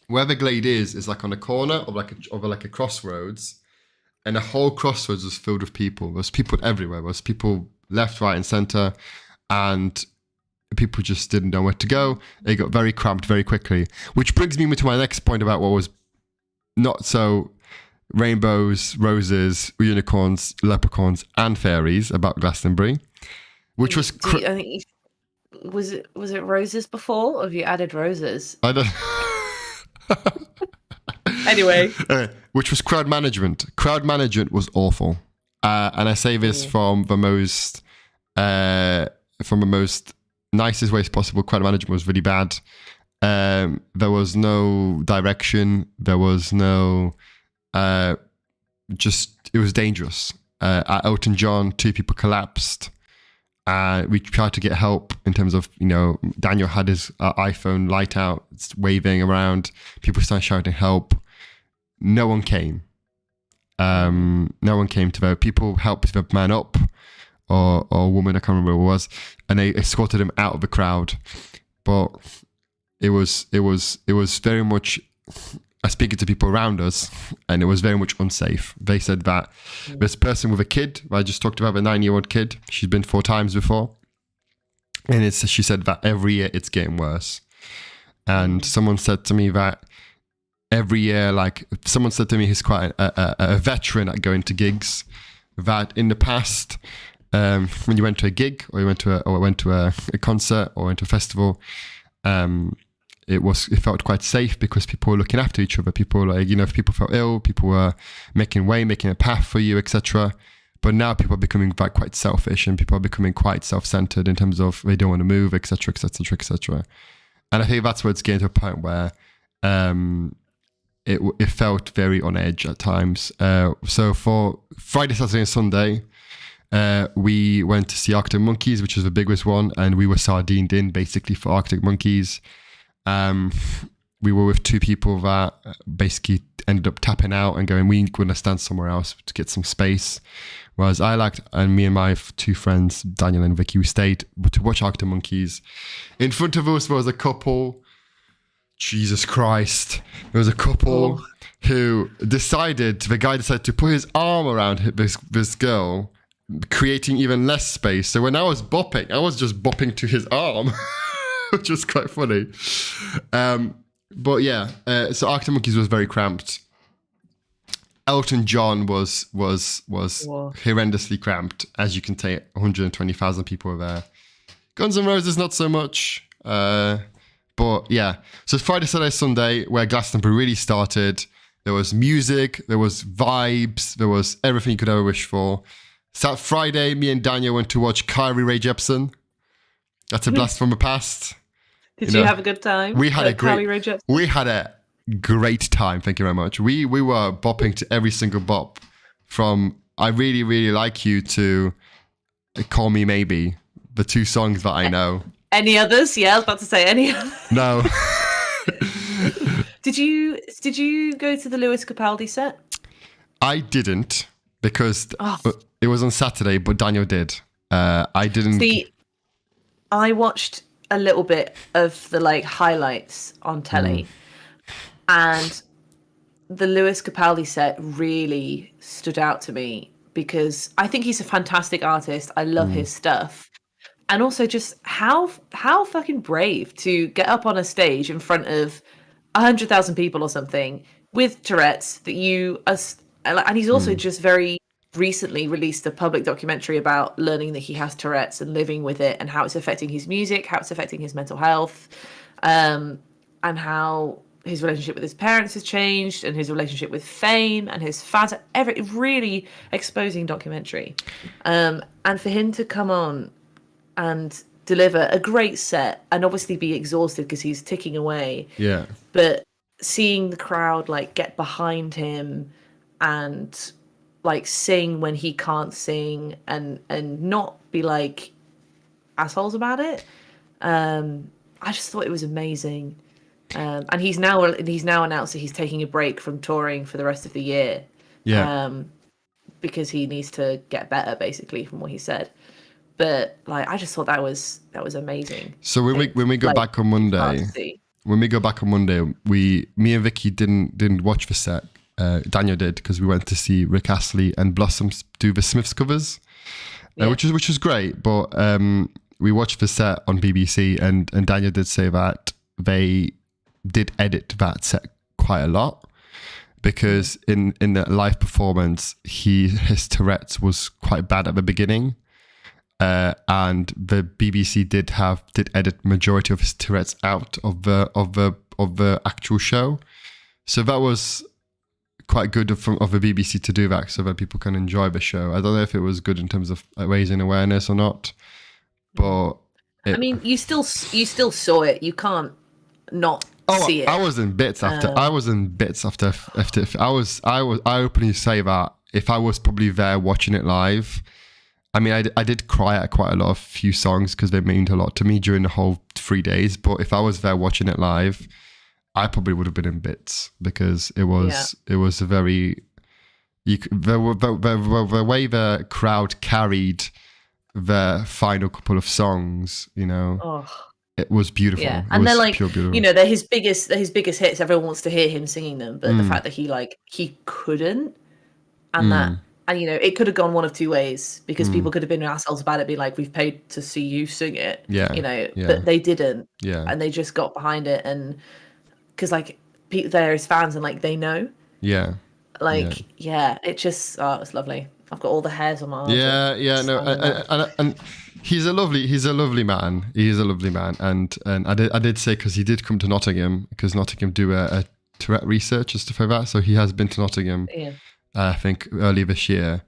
where The Glade is like on a corner of like a crossroads, and the whole crossroads was filled with people. There was people everywhere. There was people left, right, and center, and people just didn't know where to go. It got very cramped very quickly, which brings me to my next point about what was not so rainbows, roses, unicorns, leprechauns, and fairies about Glastonbury, which was. I think was it roses before, or have you added roses? I don't. Anyway, which was crowd management. Crowd management was awful, and I say this from the most nicest ways possible. Crowd management was really bad. There was no direction. There was no. It was dangerous. At Elton John, 2 people collapsed. We tried to get help in terms of, Daniel had his iPhone light out, waving around. People started shouting help. No one came. No one came to vote. People helped the man up, or a woman, I can't remember who it was, and they escorted him out of the crowd. But it was very much. Speaking to people around us, and it was very much unsafe. They said that this person with a kid, I just talked about, a 9-year-old kid, she's been 4 times before, and she said that every year it's getting worse. And someone said to me that every year, like, someone said to me who's quite a veteran at going to gigs, that in the past, when you went to a gig, or you went to a concert, or went to a festival, it felt quite safe because people were looking after each other. People, like, if people felt ill, people were making a path for you, etc. But now people are becoming quite selfish, and people are becoming quite self-centered in terms of they don't want to move, etc., etc., etc. And I think that's where it's getting to a point where it felt very on edge at times. So for Friday, Saturday, and Sunday, we went to see Arctic Monkeys, which was the biggest one, and we were sardined in basically for Arctic Monkeys. We were with 2 people that basically ended up tapping out and going, we're going to stand somewhere else to get some space. Whereas and me and my 2 friends, Daniel and Vicky, we stayed to watch Arctic Monkeys. In front of us was a couple. Jesus Christ. There was a couple who the guy decided to put his arm around this girl, creating even less space. So when I was bopping, I was just bopping to his arm. which was quite funny. But yeah, so Arctic Monkeys was very cramped. Elton John was horrendously cramped, as you can take. 120,000 people were there. Guns N' Roses not so much, but yeah. So Friday, Saturday, Sunday, where Glastonbury really started. There was music, there was vibes, there was everything you could ever wish for. So Friday, me and Daniel went to watch Kyrie Ray Jepsen. That's a blast from the past. Did you have a good time? We had Kyrie Ray Jepsen? We had a great time. Thank you very much. We were bopping to every single bop, from "I Really Really Like You" to "Call Me Maybe," the two songs that I know. Any others? Yeah, I was about to say any others. No. Did you go to the Lewis Capaldi set? I didn't, because it was on Saturday, but Daniel did. I didn't. See, I watched a little bit of the highlights on telly, and the Lewis Capaldi set really stood out to me because I think he's a fantastic artist. I love his stuff. And also just how fucking brave to get up on a stage in front of 100,000 people or something with Tourette's and he's also just very recently released a public documentary about learning that he has Tourette's and living with it and how it's affecting his music, how it's affecting his mental health, and how his relationship with his parents has changed and his relationship with fame and his fans. Really exposing documentary. And for him to come on and deliver a great set and obviously be exhausted because he's ticking away. Yeah. But seeing the crowd get behind him and sing when he can't sing and not be assholes about it. I just thought it was amazing. And he's now announced that he's taking a break from touring for the rest of the year. Yeah. Because he needs to get better, basically, from what he said. But I just thought that was amazing. So when we go back on Monday, me and Vicky didn't watch the set. Daniel did, because we went to see Rick Astley and Blossom do the Smiths covers, which was great. But we watched the set on BBC, and Daniel did say that they did edit that set quite a lot, because in the live performance, his Tourette's was quite bad at the beginning. And the BBC did edit majority of his Tourette's out of the actual show, so that was quite good of the BBC to do that, so that people can enjoy the show. I don't know if it was good in terms of raising awareness or not, but you still saw it. You can't not see it. I was in bits after. I openly say that if I was probably there watching it live. I did cry at quite a few songs because they meant a lot to me during the whole 3 days. But if I was there watching it live, I probably would have been in bits, because it was a very the way the crowd carried the final couple of songs. It was beautiful. Yeah, and they're pure beautiful. They're his biggest hits. Everyone wants to hear him singing them, but the fact that he couldn't, and that. And, it could have gone one of two ways, because people could have been assholes about it, be like, we've paid to see you sing it. But they didn't. Yeah. And they just got behind it. And because, they're his fans and, they know. Yeah. It just, it's lovely. I've got all the hairs on my arms. And he's a lovely man. He is a lovely man. And I did say, because he did come to Nottingham, because Nottingham do a Tourette research and stuff like that. So he has been to Nottingham. Yeah. I think earlier this year,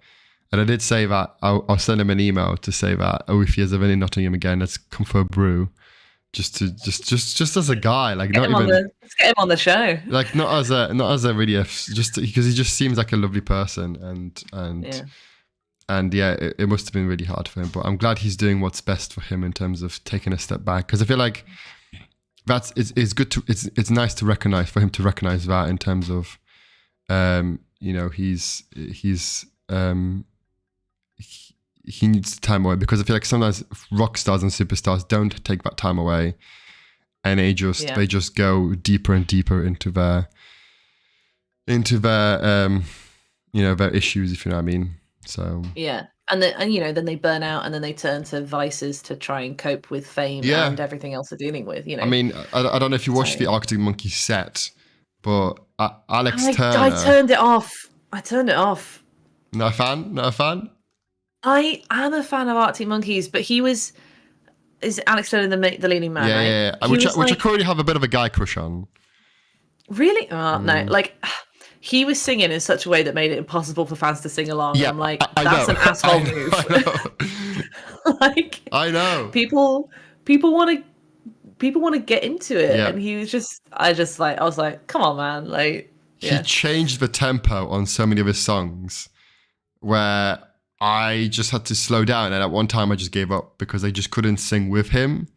and I did say that I'll send him an email to say that if he is ever in Nottingham again, let's come for a brew, just as a guy, let's get him on the show, not as a really just because he just seems like a lovely person, and it must have been really hard for him, but I'm glad he's doing what's best for him in terms of taking a step back, because I feel like it's good to it's nice to recognize that in terms of. He needs time away, because I feel like sometimes rock stars and superstars don't take that time away, and they just go deeper and deeper into their their issues, if you know what I mean. So And then, then they burn out, and then they turn to vices to try and cope with fame and everything else they're dealing with. I mean, I don't know if you watched the Arctic Monkeys set, but Alex Turner. I turned it off. Not a fan. Not a fan. I am a fan of Arctic Monkeys, but is Alex Turner the leading man? Yeah, right? Which I currently have a bit of a guy crush on. Really? Oh no! Like, he was singing in such a way that made it impossible for fans to sing along. Yeah, I'm like, that's an asshole move. Like, I know. People want to get into it, and he was just. I was like, come on, man! Like, he changed the tempo on so many of his songs, where I just had to slow down, and at one time I just gave up because I just couldn't sing with him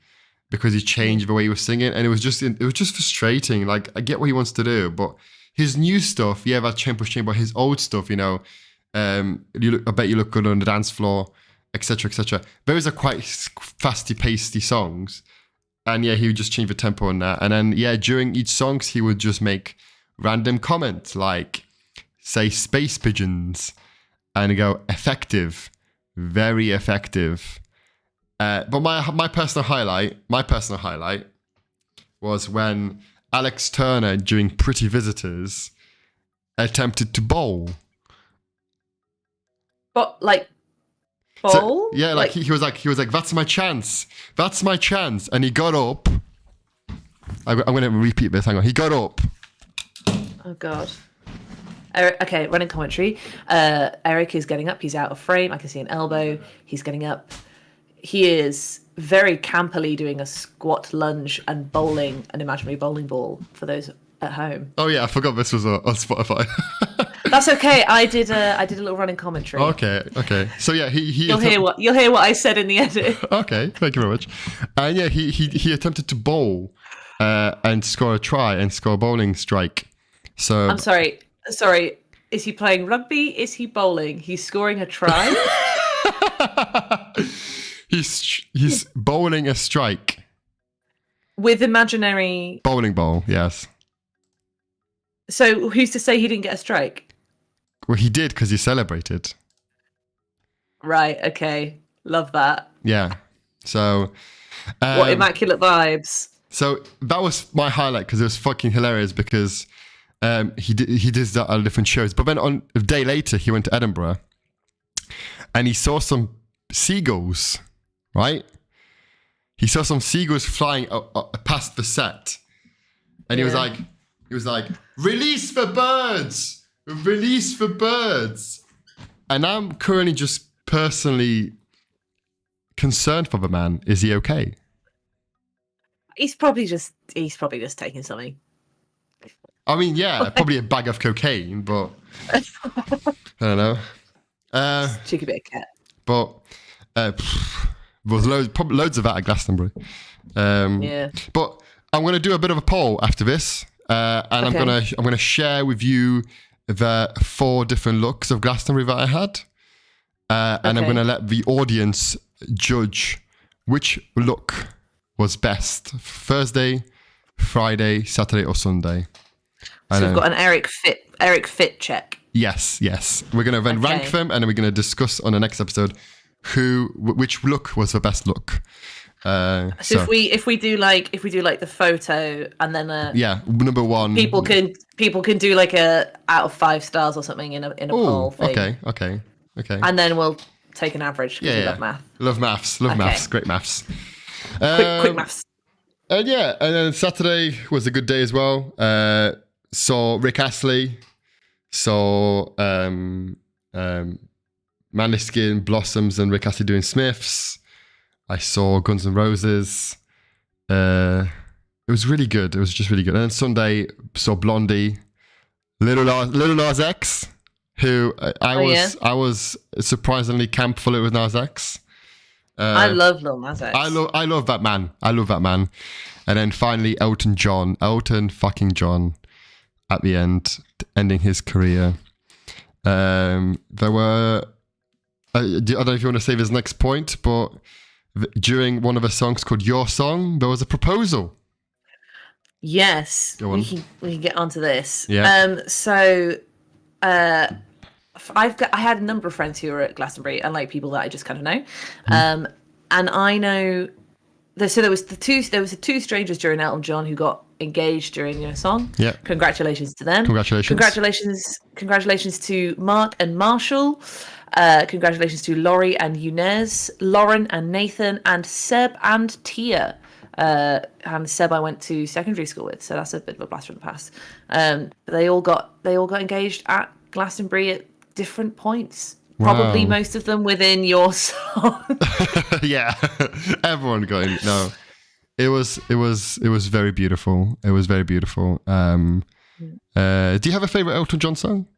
because he changed the way he was singing, and it was just frustrating. Like, I get what he wants to do, but his new stuff, that chamber, his old stuff, I bet you look good on the dance floor, etc., etc. Those are quite fasty-pacey songs, and he would just change the tempo on that, and then during each songs he would just make random comments like, say, space pigeons. And go, effective, very effective. But my personal highlight was when Alex Turner, during Pretty Visitors, attempted to bowl. But bowl? So, he was like, that's my chance, and he got up. I'm going to repeat this. Hang on, he got up. Oh God. Eryk, okay, running commentary. Eryk is getting up. He's out of frame. I can see an elbow. He's getting up. He is very campily doing a squat lunge and bowling an imaginary bowling ball for those at home. Oh yeah, I forgot this was on Spotify. That's okay. I did a little running commentary. Okay. So you'll hear what I said in the edit. Okay, thank you very much. And he attempted to bowl and score a try and score a bowling strike. So I'm sorry, is he playing rugby? Is he bowling? He's scoring a try? He's bowling a strike. With imaginary... Bowling ball, yes. So who's to say he didn't get a strike? Well, he did because he celebrated. Right, okay. Love that. Yeah. So... what immaculate vibes. So that was my highlight because it was fucking hilarious because... he did that at different shows, but then on a day later he went to Edinburgh and he saw some seagulls, right? He saw some seagulls flying past the set, and he was like, release for birds, and I'm currently just personally concerned for the man. Is he okay? He's probably just taking something. I mean, probably a bag of cocaine, but I don't know. Cheeky bit of cat. But there's loads of that at Glastonbury. But I'm going to do a bit of a poll after this, and I'm going to share with you the 4 different looks of Glastonbury that I had, and I'm going to let the audience judge which look was best: Thursday, Friday, Saturday, or Sunday. So we've got an Eryk fit check. Yes. We're going to then rank them, and then we're going to discuss on the next episode which look was the best look. So if we do like the photo and then number 1. People can do like a out of 5 stars or something in a poll thing. Okay. And then we'll take an average because we love math. Love maths. Great maths. Quick maths. And then Saturday was a good day as well. Saw Rick Astley, saw Maneskin, Blossoms, and Rick Astley doing Smiths. I saw Guns N' Roses. It was really good. It was just really good. And then Sunday saw Blondie, Little Nas X, who I was surprisingly campful with Nas X. I love Lil Nas X. I love that man. And then finally Elton fucking John. At the end, ending his career. There were... I don't know if you want to save his next point, but during one of the songs called Your Song, there was a proposal. Yes, we can get onto this. Yeah. I had a number of friends who were at Glastonbury, and like people that I just kind of know, and I know. There was the two strangers during Elton John who got engaged during your song. Yeah. Congratulations to them. Congratulations to Mark and Marshall. Congratulations to Laurie and Eunez, Lauren and Nathan, and Seb and Tia. And Seb I went to secondary school with, so that's a bit of a blast from the past. They all got engaged at Glastonbury at different points. Probably most of them within your song. Yeah, everyone going. No, it was very beautiful. It was very beautiful. Do you have a favorite Elton John song?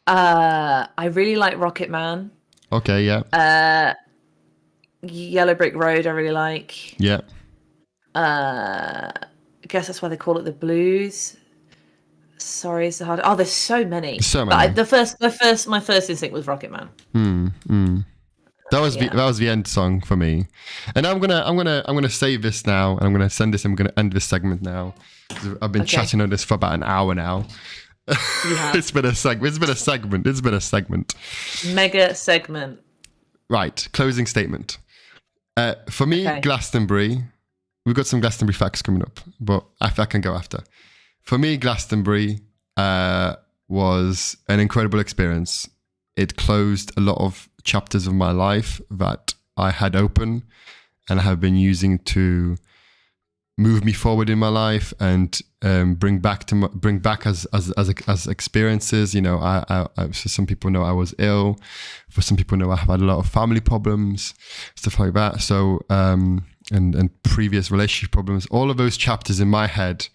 I really like Rocket Man. Okay, yeah. Yellow Brick Road, I really like. Yeah. I guess that's why they call it the blues. Sorry, it's hard. Oh, there's so many. But my first instinct was Rocket Man. That was the end song for me, and I'm gonna save this now, and I'm gonna send this. I'm gonna end this segment now. I've been chatting on this for about an hour now. You have. It's been a segment. Mega segment. Right, closing statement. For me, Glastonbury. We've got some Glastonbury facts coming up, but I can go after. For me, Glastonbury was an incredible experience. It closed a lot of chapters of my life that I had open and I have been using to move me forward in my life and bring back as experiences. You know, I so some people know I was ill. For some people know I have had a lot of family problems, stuff like that. So and previous relationship problems. All of those chapters in my head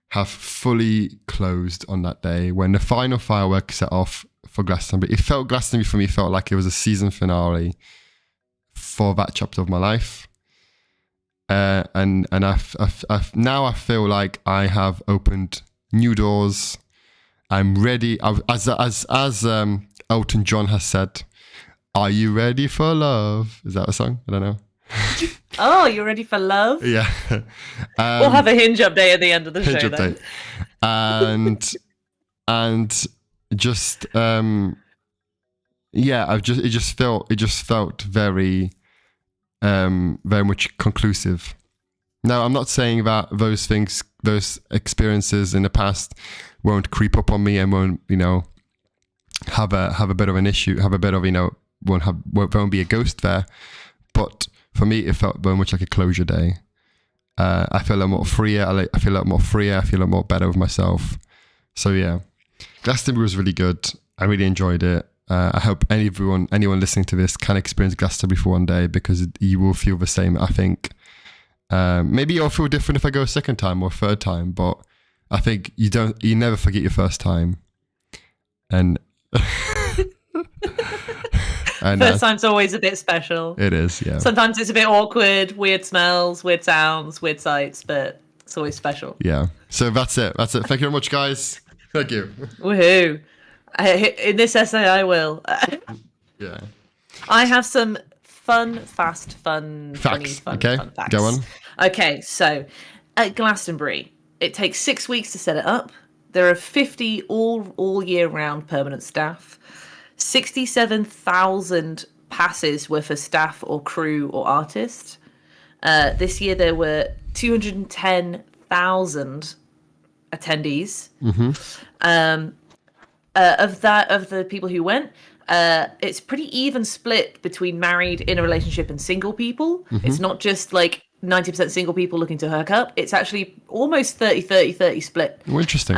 have fully closed on that day when the final fireworks set off for Glastonbury. Glastonbury for me felt like it was a season finale for that chapter of my life. And I've now I feel like I have opened new doors. I'm ready. As Elton John has said, "Are you ready for love?" Is that a song? I don't know. Oh, you're ready for love? Yeah. We'll have a hinge update at the end of the show then. And just it just felt very very much conclusive. Now, I'm not saying that those experiences in the past won't creep up on me and won't, you know, have a bit of an issue, have a bit of, you know, won't be a ghost there. But for me, it felt very much like a closure day. I feel a lot more freer. I feel a lot more freer. I feel a lot more better with myself. So yeah, Glastonbury was really good. I really enjoyed it. I hope anyone listening to this can experience Glastonbury for one day, because you will feel the same. I think maybe you'll feel different if I go a second time or a third time, but I think you never forget your first time. And first time's always a bit special. It is, yeah. Sometimes it's a bit awkward, weird smells, weird sounds, weird sights, but it's always special. Yeah. So that's it. Thank you very much, guys. Thank you. Woohoo. In this essay, I will. Yeah. I have some fun facts. Okay, fun facts. Go on. Okay, so at Glastonbury, it takes 6 weeks to set it up. There are 50 all year round permanent staff. 67,000 passes were for staff or crew or artists. This year there were 210,000 attendees. Mm-hmm. Of the people who went, it's pretty even split between married, in a relationship, and single people. Mm-hmm. It's not just like 90% single people looking to hook up. It's actually almost 30 split. Oh, interesting.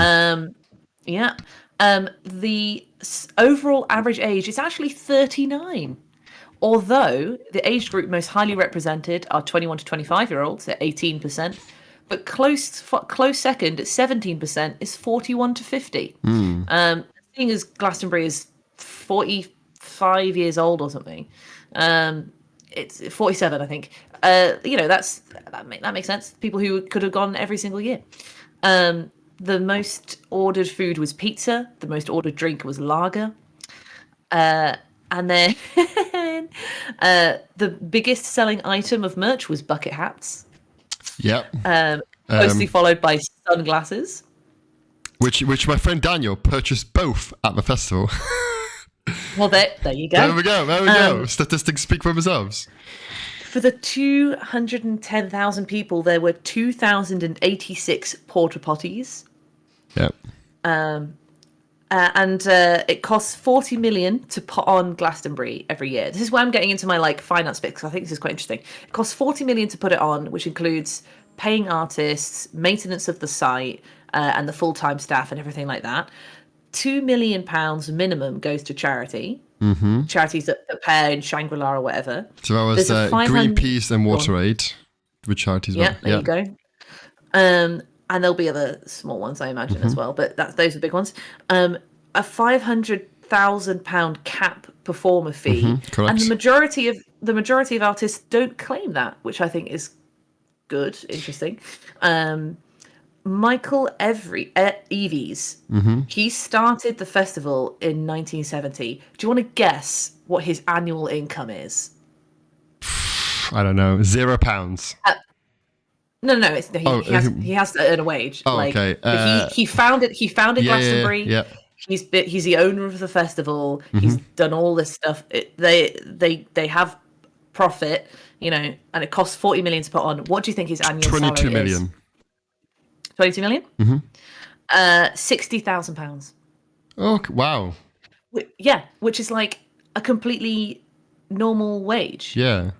Yeah. The overall average age is actually 39, although the age group most highly represented are 21 to 25-year-olds at 18%, but close second at 17% is 41 to 50. Seeing as Glastonbury is 45 years old or something, it's 47, I think. That makes sense. People who could have gone every single year. The most ordered food was pizza. The most ordered drink was lager. And then the biggest selling item of merch was bucket hats. Yep. Closely followed by sunglasses. Which my friend Daniel purchased both at the festival. Well, there you go. There we go. Statistics speak for themselves. For the 210,000 people, there were 2,086 porta potties. Yeah. And it costs 40 million to put on Glastonbury every year. This is why I'm getting into my finance bit, because I think this is quite interesting. It costs 40 million to put it on, which includes paying artists, maintenance of the site, and the full-time staff and everything like that. £2 million minimum goes to charity. Mm-hmm. Charities that pay in Shangri-La or whatever. So that was Greenpeace and WaterAid, which charities were. Yeah, there you go. And there'll be other small ones, I imagine, as well. But those are big ones. A £500,000 cap performer fee, and the majority of artists don't claim that, which I think is good, interesting. Michael Eves, he started the festival in 1970. Do you want to guess what his annual income is? I don't know. £0. No. He has to earn a wage. Oh, okay. He founded Glastonbury. Yeah. He's the owner of the festival. He's done all this stuff. They have profit, and it costs 40 million to put on. What do you think his annual salary is? 22 million. 22 million? £60,000. Oh, wow. Yeah, which is like a completely normal wage. Yeah.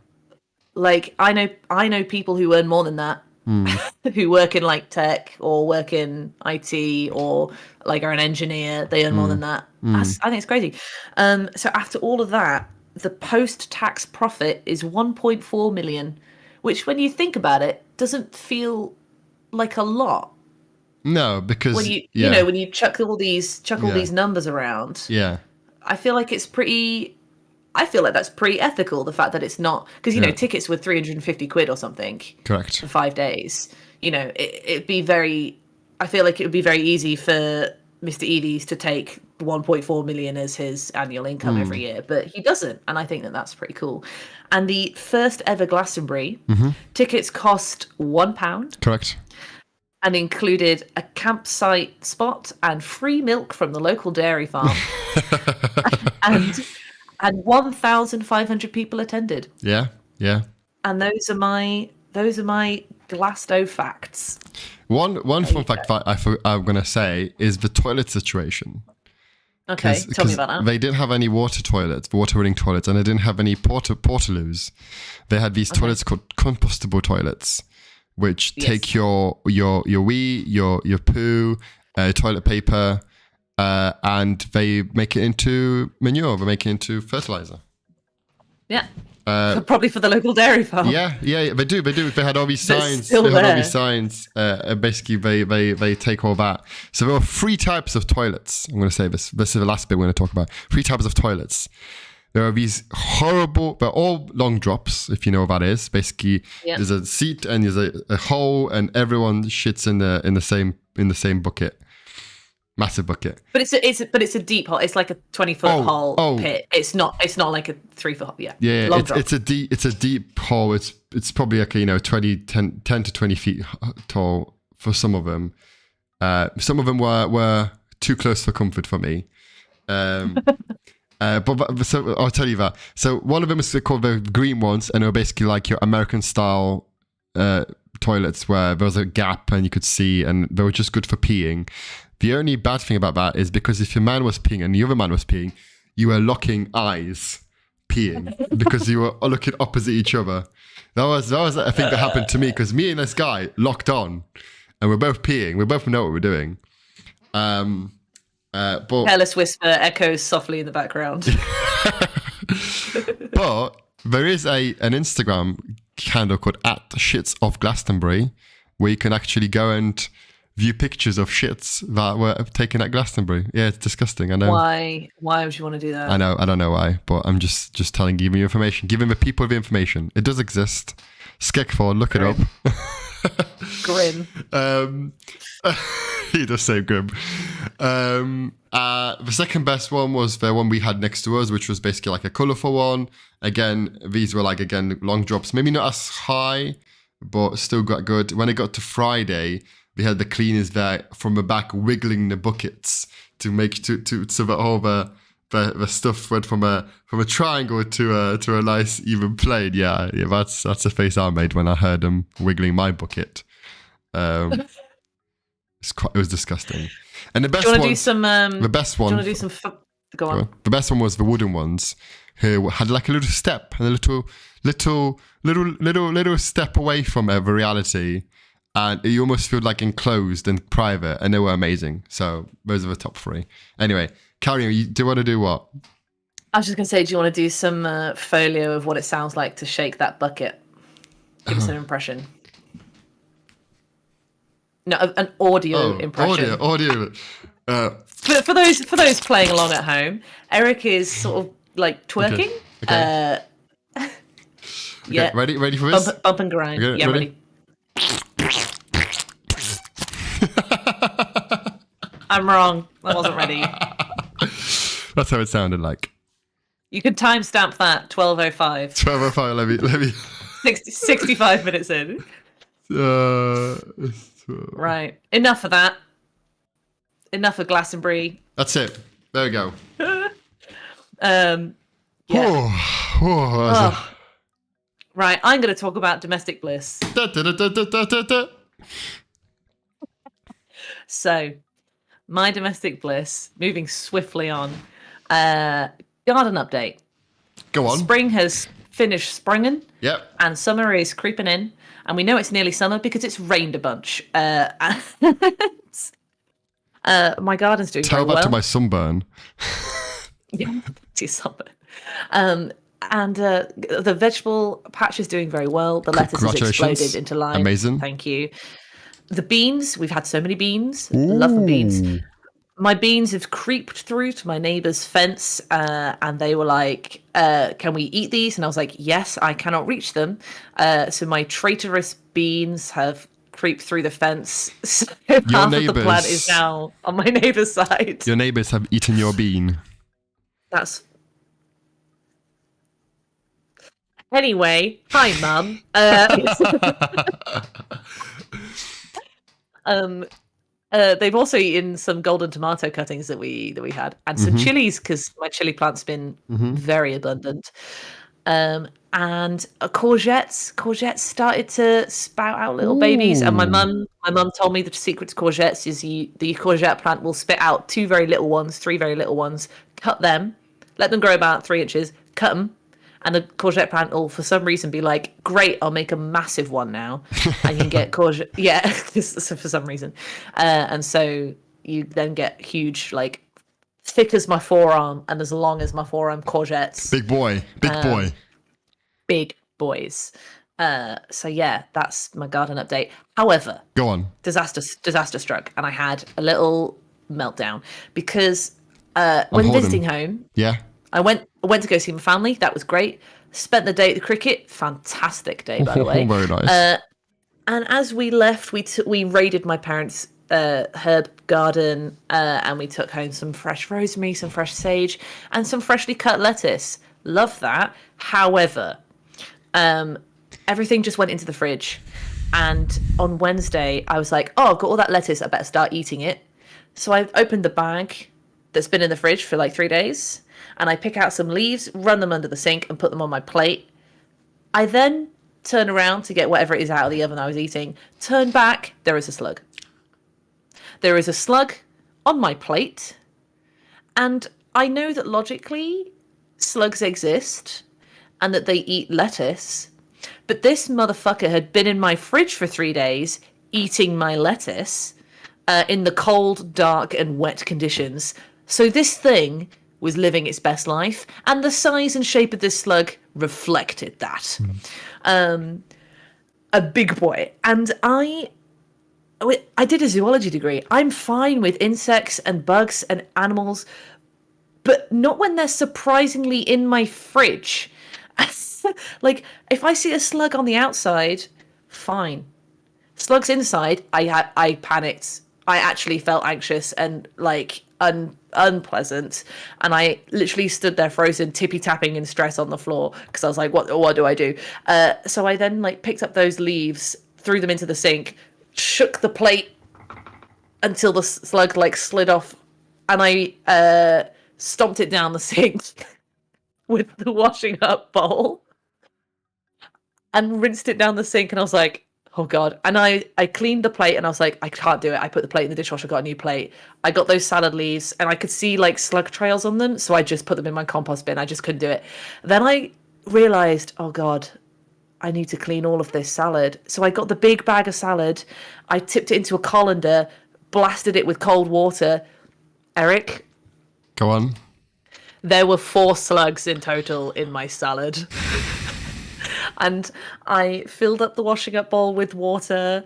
Like I know people who earn more than that, who work in tech or work in IT or are an engineer. They earn more than that. I think it's crazy. So after all of that, the post-tax profit is 1.4 million, which when you think about it, doesn't feel like a lot. No, because when you when you chuck all these numbers around. Yeah. I feel like that's pretty ethical, the fact that it's not, because tickets were 350 quid or something. Correct. For 5 days. It'd be very, I feel like it would be very easy for Mr. Eves to take 1.4 million as his annual income every year, but he doesn't, and I think that that's pretty cool. And the first ever Glastonbury tickets cost £1. Correct. And included a campsite spot and free milk from the local dairy farm. and 1,500 people attended. Yeah. And those are my Glasto facts. One fun fact I'm going to say is the toilet situation. Okay, tell me about that. They didn't have any water-running toilets, and they didn't have any portaloos. They had these toilets called compostable toilets, which take your wee, your poo, toilet paper, and they make it into manure. They make it into fertilizer. Yeah. Probably for the local dairy farm. Yeah, they do. They had all these signs. Basically, they take all that. So there are 3 types of toilets. I'm going to say this. This is the last bit we're going to talk about. 3 types of toilets. There are these horrible, they're all long drops, if you know what that is. Basically, there's a seat and there's a hole, and everyone shits in the same bucket. Massive bucket. But it's a deep hole. It's like a 20-foot hole pit. It's not like a 3-foot hole. Yeah. Yeah. It's a deep hole. It's probably 10 to 20 feet tall for some of them. Some of them were too close for comfort for me. But so I'll tell you that. So one of them is called the green ones, and they're basically like your American style toilets where there was a gap and you could see, and they were just good for peeing. The only bad thing about that is because if your man was peeing and the other man was peeing, you were locking eyes peeing because you were looking opposite each other. That was a thing that happened to me, because me and this guy locked on and we're both peeing. We both know what we're doing. But careless whisper echoes softly in the background. But there is an Instagram handle called @shitsofglastonbury where you can actually go and view pictures of shits that were taken at Glastonbury. Yeah, it's disgusting. I know. Why would you want to do that? I know. I don't know why, but I'm just giving you information, giving the people the information. It does exist. Skekford, look it up. Grim. He does say grim. The second best one was the one we had next to us, which was basically like a colourful one. Again, these were long drops, maybe not as high, but still got good. When it got to Friday, we had the cleaners there from the back wiggling the buckets to make so that all the stuff went from a triangle to a nice even plane. Yeah, that's the face I made when I heard them wiggling my bucket. It was disgusting. And the best do you one, want to do some? The best one. Do you want to do some? Go on. The best one was the wooden ones, who had like a little step and a little step away from the reality, and you almost feel like enclosed and private, and they were amazing. So those are the top 3. Anyway, Carrie, do you want to do what? I was just going to say, do you want to do some folio of what it sounds like to shake that bucket? Give us an impression. No, an audio impression. Audio. For those playing along at home, Eryk is sort of like twerking. Okay. Yeah. Ready for this? Bump and grind. Okay, yeah, ready. I'm wrong. I wasn't ready. That's how it sounded like. You could timestamp that 12:05. 12:05. Let me. 65 minutes in. Right. Enough of that. Enough of Glastonbury. That's it. There we go. Yeah. Oh. Right. I'm going to talk about domestic bliss. So, my domestic bliss, moving swiftly on. Garden update. Go on. Spring has finished springing. Yep. And summer is creeping in. And we know it's nearly summer because it's rained a bunch. My garden's doing Tell very well. that to my sunburn. Yeah, to your sunburn. And the vegetable patch is doing very well. The lettuce has exploded into lime. Amazing. Thank you. The beans, we've had so many beans. Love the beans. My beans have creeped through to my neighbour's fence, and they were like, can we eat these? And I was like, yes, I cannot reach them. So my traitorous beans have creeped through the fence. So half of the plant is now on my neighbour's side. Your neighbours have eaten your bean. That's... Anyway, hi, Mum. They've also eaten some golden tomato cuttings that we had, and some chilies because my chili plant's been very abundant. And courgettes started to spout out little babies. And my mum told me the secret to courgettes is the courgette plant will spit out 2 very little ones, 3 very little ones. Cut them, let them grow about 3 inches. Cut them. And the courgette plant will, for some reason, be like, great, I'll make a massive one now. And you can get courgette. Yeah, for some reason. And so you then get huge, like, thick as my forearm and as long as my forearm courgettes. Big boy. Big boys. So, yeah, that's my garden update. However. Go on. Disaster struck. And I had a little meltdown because when visiting home. Yeah. I went to go see my family. That was great. Spent the day at the cricket. Fantastic day, by the way. Very nice. And as we left, we raided my parents' herb garden, and we took home some fresh rosemary, some fresh sage, and some freshly cut lettuce. Love that. However, everything just went into the fridge. And on Wednesday, I was like, oh, I've got all that lettuce. I better start eating it. So I opened the bag that's been in the fridge for like 3 days. And I pick out some leaves, run them under the sink, and put them on my plate. I then turn around to get whatever it is out of the oven I was eating. Turn back, there is a slug. There is a slug on my plate. And I know that logically, slugs exist and that they eat lettuce. But this motherfucker had been in my fridge for 3 days, eating my lettuce in the cold, dark, and wet conditions. So this thing was living its best life, and the size and shape of this slug reflected that. A big boy. And I did a zoology degree. I'm fine with insects and bugs and animals, but not when they're surprisingly in my fridge. Like, if I see a slug on the outside, fine. Slugs inside, I panicked. I actually felt anxious and like unpleasant, and I literally stood there frozen, tippy tapping in stress on the floor because I was like, what do I do? So I then like picked up those leaves, threw them into the sink, shook the plate until the slug like slid off, and I stomped it down the sink with the washing up bowl and rinsed it down the sink. And I was like, oh God. And I cleaned the plate and I was like, I can't do it. I put the plate in the dishwasher, got a new plate. I got those salad leaves and I could see like slug trails on them. So I just put them in my compost bin. I just couldn't do it. Then I realized, oh God, I need to clean all of this salad. So I got the big bag of salad. I tipped it into a colander, blasted it with cold water. Eryk, Go on. there were 4 slugs in total in my salad. And I filled up the washing up bowl with water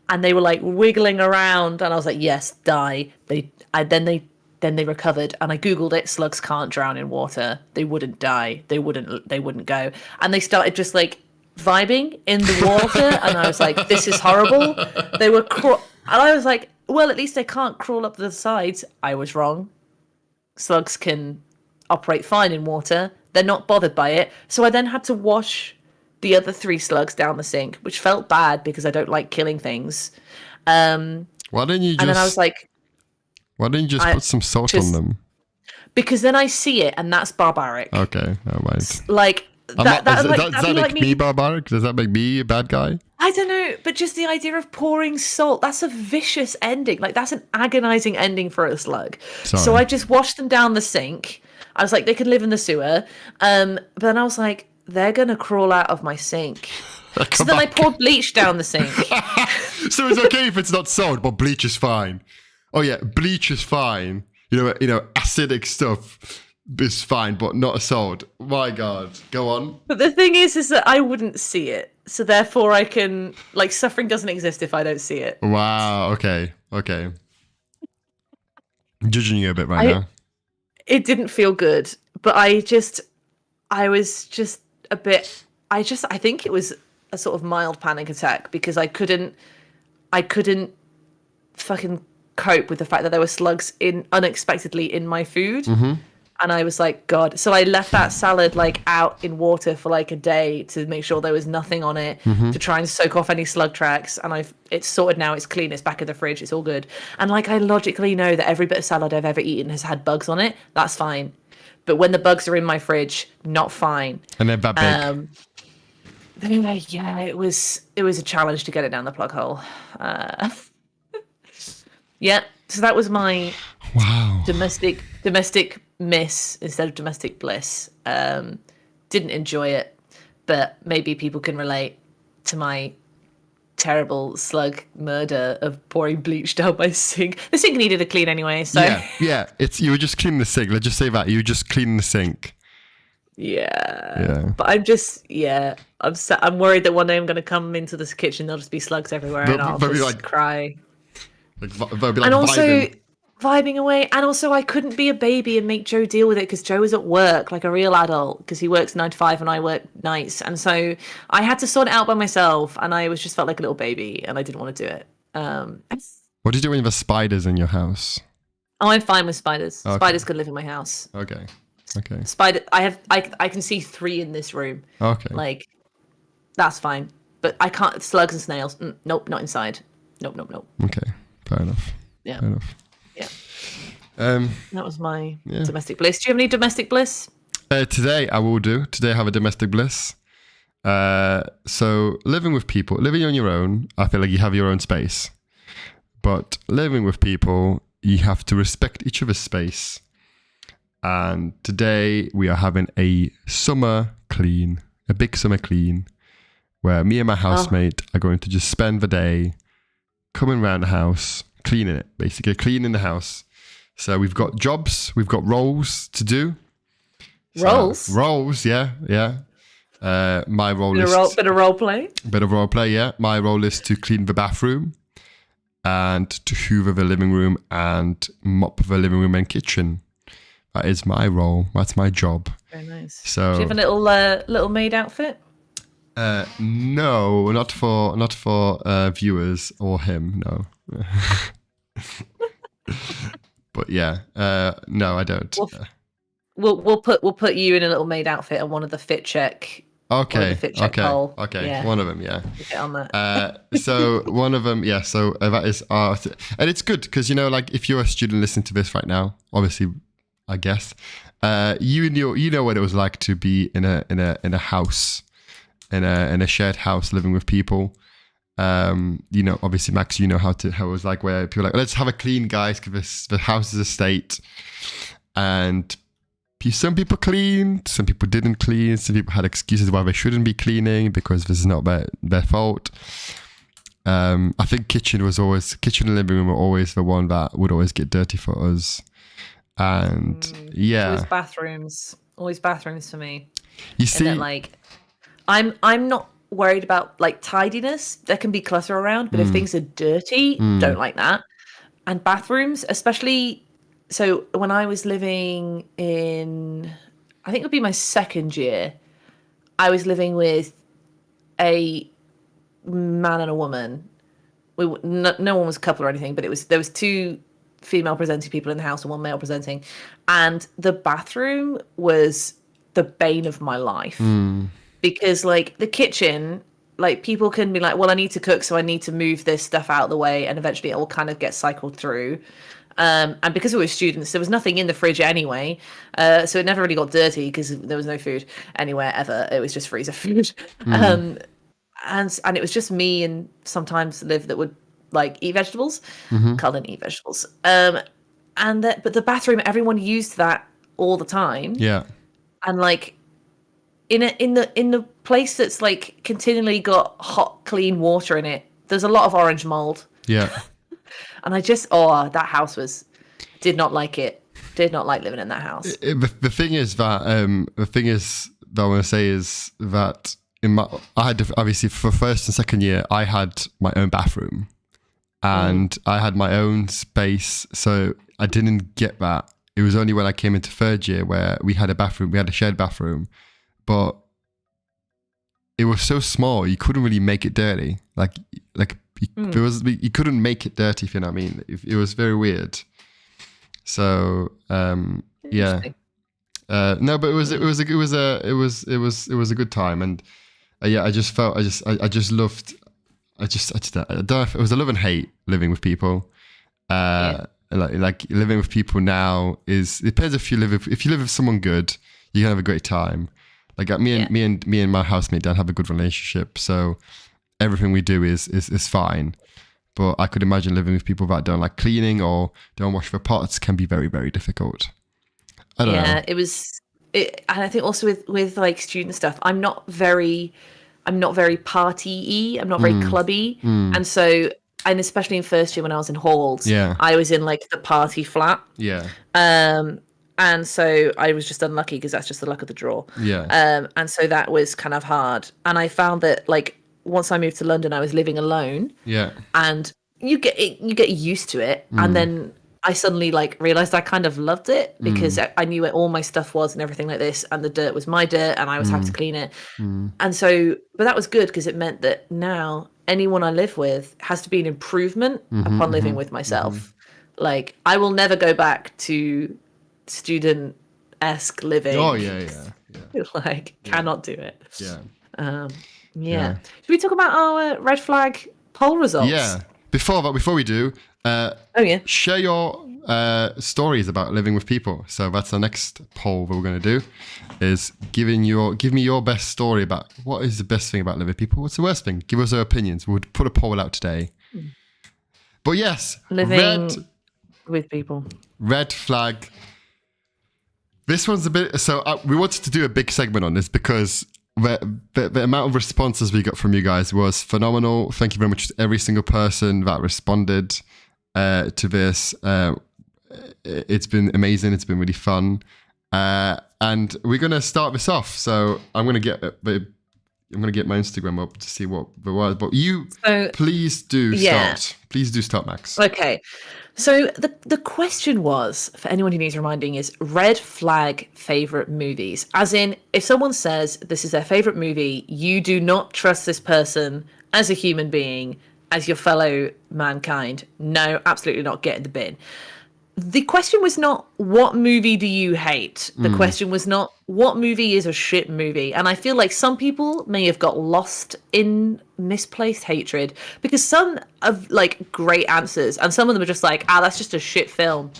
and they were like wiggling around and I was like, yes, die. Then they recovered and I Googled it. Slugs can't drown in water. They wouldn't die. They wouldn't go. And they started just like vibing in the water and I was like, this is horrible. They were and I was like, well, at least they can't crawl up the sides. I was wrong. Slugs can operate fine in water. They're not bothered by it. So I then had to wash the other 3 slugs down the sink, which felt bad because I don't like killing things. Why don't you just? And then I was like, why don't you just put some salt on them? Because then I see it, and that's barbaric. Okay, never mind. Like that. Does that make me barbaric? Does that make me a bad guy? I don't know, but just the idea of pouring salt—that's a vicious ending. Like that's an agonizing ending for a slug. Sorry. So I just washed them down the sink. I was like, they could live in the sewer. But then I was like, they're gonna crawl out of my sink. So then I poured bleach down the sink. So it's okay if it's not salt, but bleach is fine. Oh yeah, bleach is fine. You know, acidic stuff is fine, but not salt. My God, go on. But the thing is that I wouldn't see it, so therefore I can like suffering doesn't exist if I don't see it. Wow. Okay. I'm judging you a bit now. It didn't feel good, but I was just a bit. I think it was a sort of mild panic attack because I couldn't fucking cope with the fact that there were slugs unexpectedly in my food. Mm-hmm. And I was like, God. So I left that salad like out in water for like a day to make sure there was nothing on it, to try and soak off any slug tracks. And it's sorted now. It's clean. It's back in the fridge. It's all good. And like I logically know that every bit of salad I've ever eaten has had bugs on it. That's fine. But when the bugs are in my fridge, not fine. And they're that big. Anyway, yeah, it was a challenge to get it down the plug hole. Yeah, so that was my domestic miss instead of domestic bliss. Didn't enjoy it, but maybe people can relate to my terrible slug murder of pouring bleach down my sink. The sink needed a clean anyway, so yeah. You were just cleaning the sink. Let's just say that you were just cleaning the sink. Yeah. But I'm worried that one day I'm going to come into this kitchen, there'll just be slugs everywhere, and I'll just cry. And also vibing away, and also I couldn't be a baby and make Joe deal with it because Joe was at work like a real adult because he works 9 to 5 and I work nights, and so I had to sort it out by myself, and I just felt like a little baby and I didn't want to do it. What do you do when you have spiders in your house? Oh, I'm fine with spiders. Okay. Spiders could live in my house. Okay. Spider. I can see 3 in this room. Okay. Like that's fine, but I can't. Slugs and snails. Nope, not inside. Nope. Okay. Fair enough. Yeah. Fair enough. Yeah. That was my domestic bliss. Do you have any domestic bliss? Today I will do. Today I have a domestic bliss. So living with people, living on your own, I feel like you have your own space. But living with people, you have to respect each other's space. And today we are having a big summer clean, where me and my housemate are going to just spend the day coming around the house, cleaning it, basically cleaning the house. So we've got jobs, we've got roles to do. Roles, yeah. My role bit of role play. Bit of role play, yeah. My role is to clean the bathroom and to hoover the living room and mop the living room and kitchen. That is my role. That's my job. Very nice. So, do you have a little maid outfit? No, not for viewers or him. No. But yeah, no, I don't. We'll put you in a little maid outfit on one of the fit check Okay. the fit check poll. Okay. Yeah. One of them. Yeah. Get on that. So one of them, yeah. So that is art, and it's good because like if you're a student listening to this right now, obviously, I guess, you know what it was like to be in a house, in a shared house, living with people. Obviously, Max, how it was like where people are like, let's have a clean, guys, because the house is a state, and some people cleaned, some people didn't clean, some people had excuses why they shouldn't be cleaning because this is not their fault. I think kitchen and living room were always the one that would always get dirty for us. And always bathrooms for me. You see, and then, I'm not worried about tidiness. There can be clutter around, but if things are dirty, don't like that. And bathrooms, especially. So when I was living in, I think it would be my second year, I was living with a man and a woman. No one was a couple or anything, but there was two female presenting people in the house and one male presenting, and the bathroom was the bane of my life because the kitchen, people can be like, well, I need to cook, so I need to move this stuff out of the way, and eventually it will kind of get cycled through. And because we were students, there was nothing in the fridge anyway, so it never really got dirty because there was no food anywhere ever. It was just freezer food, and it was just me and sometimes Liv that would eat vegetables. Carl didn't eat vegetables. But the bathroom, everyone used that all the time. Yeah, and in the place that's continually got hot, clean water in it, there's a lot of orange mold. Yeah. And I just, that house did not like it. Did not like living in that house. The thing is that I want to say is that I had obviously for first and second year, I had my own bathroom and I had my own space. So I didn't get that. It was only when I came into third year where we had a shared bathroom, but it was so small, you couldn't really make it dirty. You couldn't make it dirty, if you know what I mean. It was very weird. So yeah, no, but it was a good time, and I just loved. I don't know if it was a love and hate living with people. Like living with people now it depends if you live with someone good, you can have a great time. Me and my housemate don't have a good relationship, so everything we do is fine. But I could imagine living with people that don't like cleaning or don't wash their pots can be very, very difficult. I don't know. Yeah, and I think also with student stuff, I'm not very party-y, I'm not very clubby. And so, and especially in first year when I was in halls, I was in the party flat. Yeah. And so I was just unlucky because that's just the luck of the draw. Yeah. And so that was kind of hard. And I found that once I moved to London, I was living alone. Yeah. And you get used to it. And then I suddenly realized I kind of loved it because I knew where all my stuff was and everything like this, and the dirt was my dirt and I was having to clean it. And so, but that was good because it meant that now anyone I live with has to be an improvement upon living with myself. I will never go back to student-esque living. Oh yeah. Cannot do it. Yeah. Yeah. Should we talk about our red flag poll results? Yeah. Before we do, share your stories about living with people. So that's the next poll that we're going to do, is give me your best story about what is the best thing about living with people. What's the worst thing? Give us our opinions. We'll put a poll out today. But yes, living with people. Red flag. This one's a bit. So we wanted to do a big segment on this because the amount of responses we got from you guys was phenomenal. Thank you very much to every single person that responded to this. It's been amazing. It's been really fun. And we're going to start this off. So I'm going to get my Instagram up to see what there was. But please do start. Please do start, Max. Okay. So the question was, for anyone who needs reminding, is red flag favorite movies. As in, if someone says this is their favorite movie, you do not trust this person as a human being, as your fellow mankind. No, absolutely not. Get in the bin. the question was not what movie do you hate. The question was not what movie is a shit movie. And I feel like some people may have got lost in misplaced hatred because some of like great answers and some of them are just like, that's just a shit film.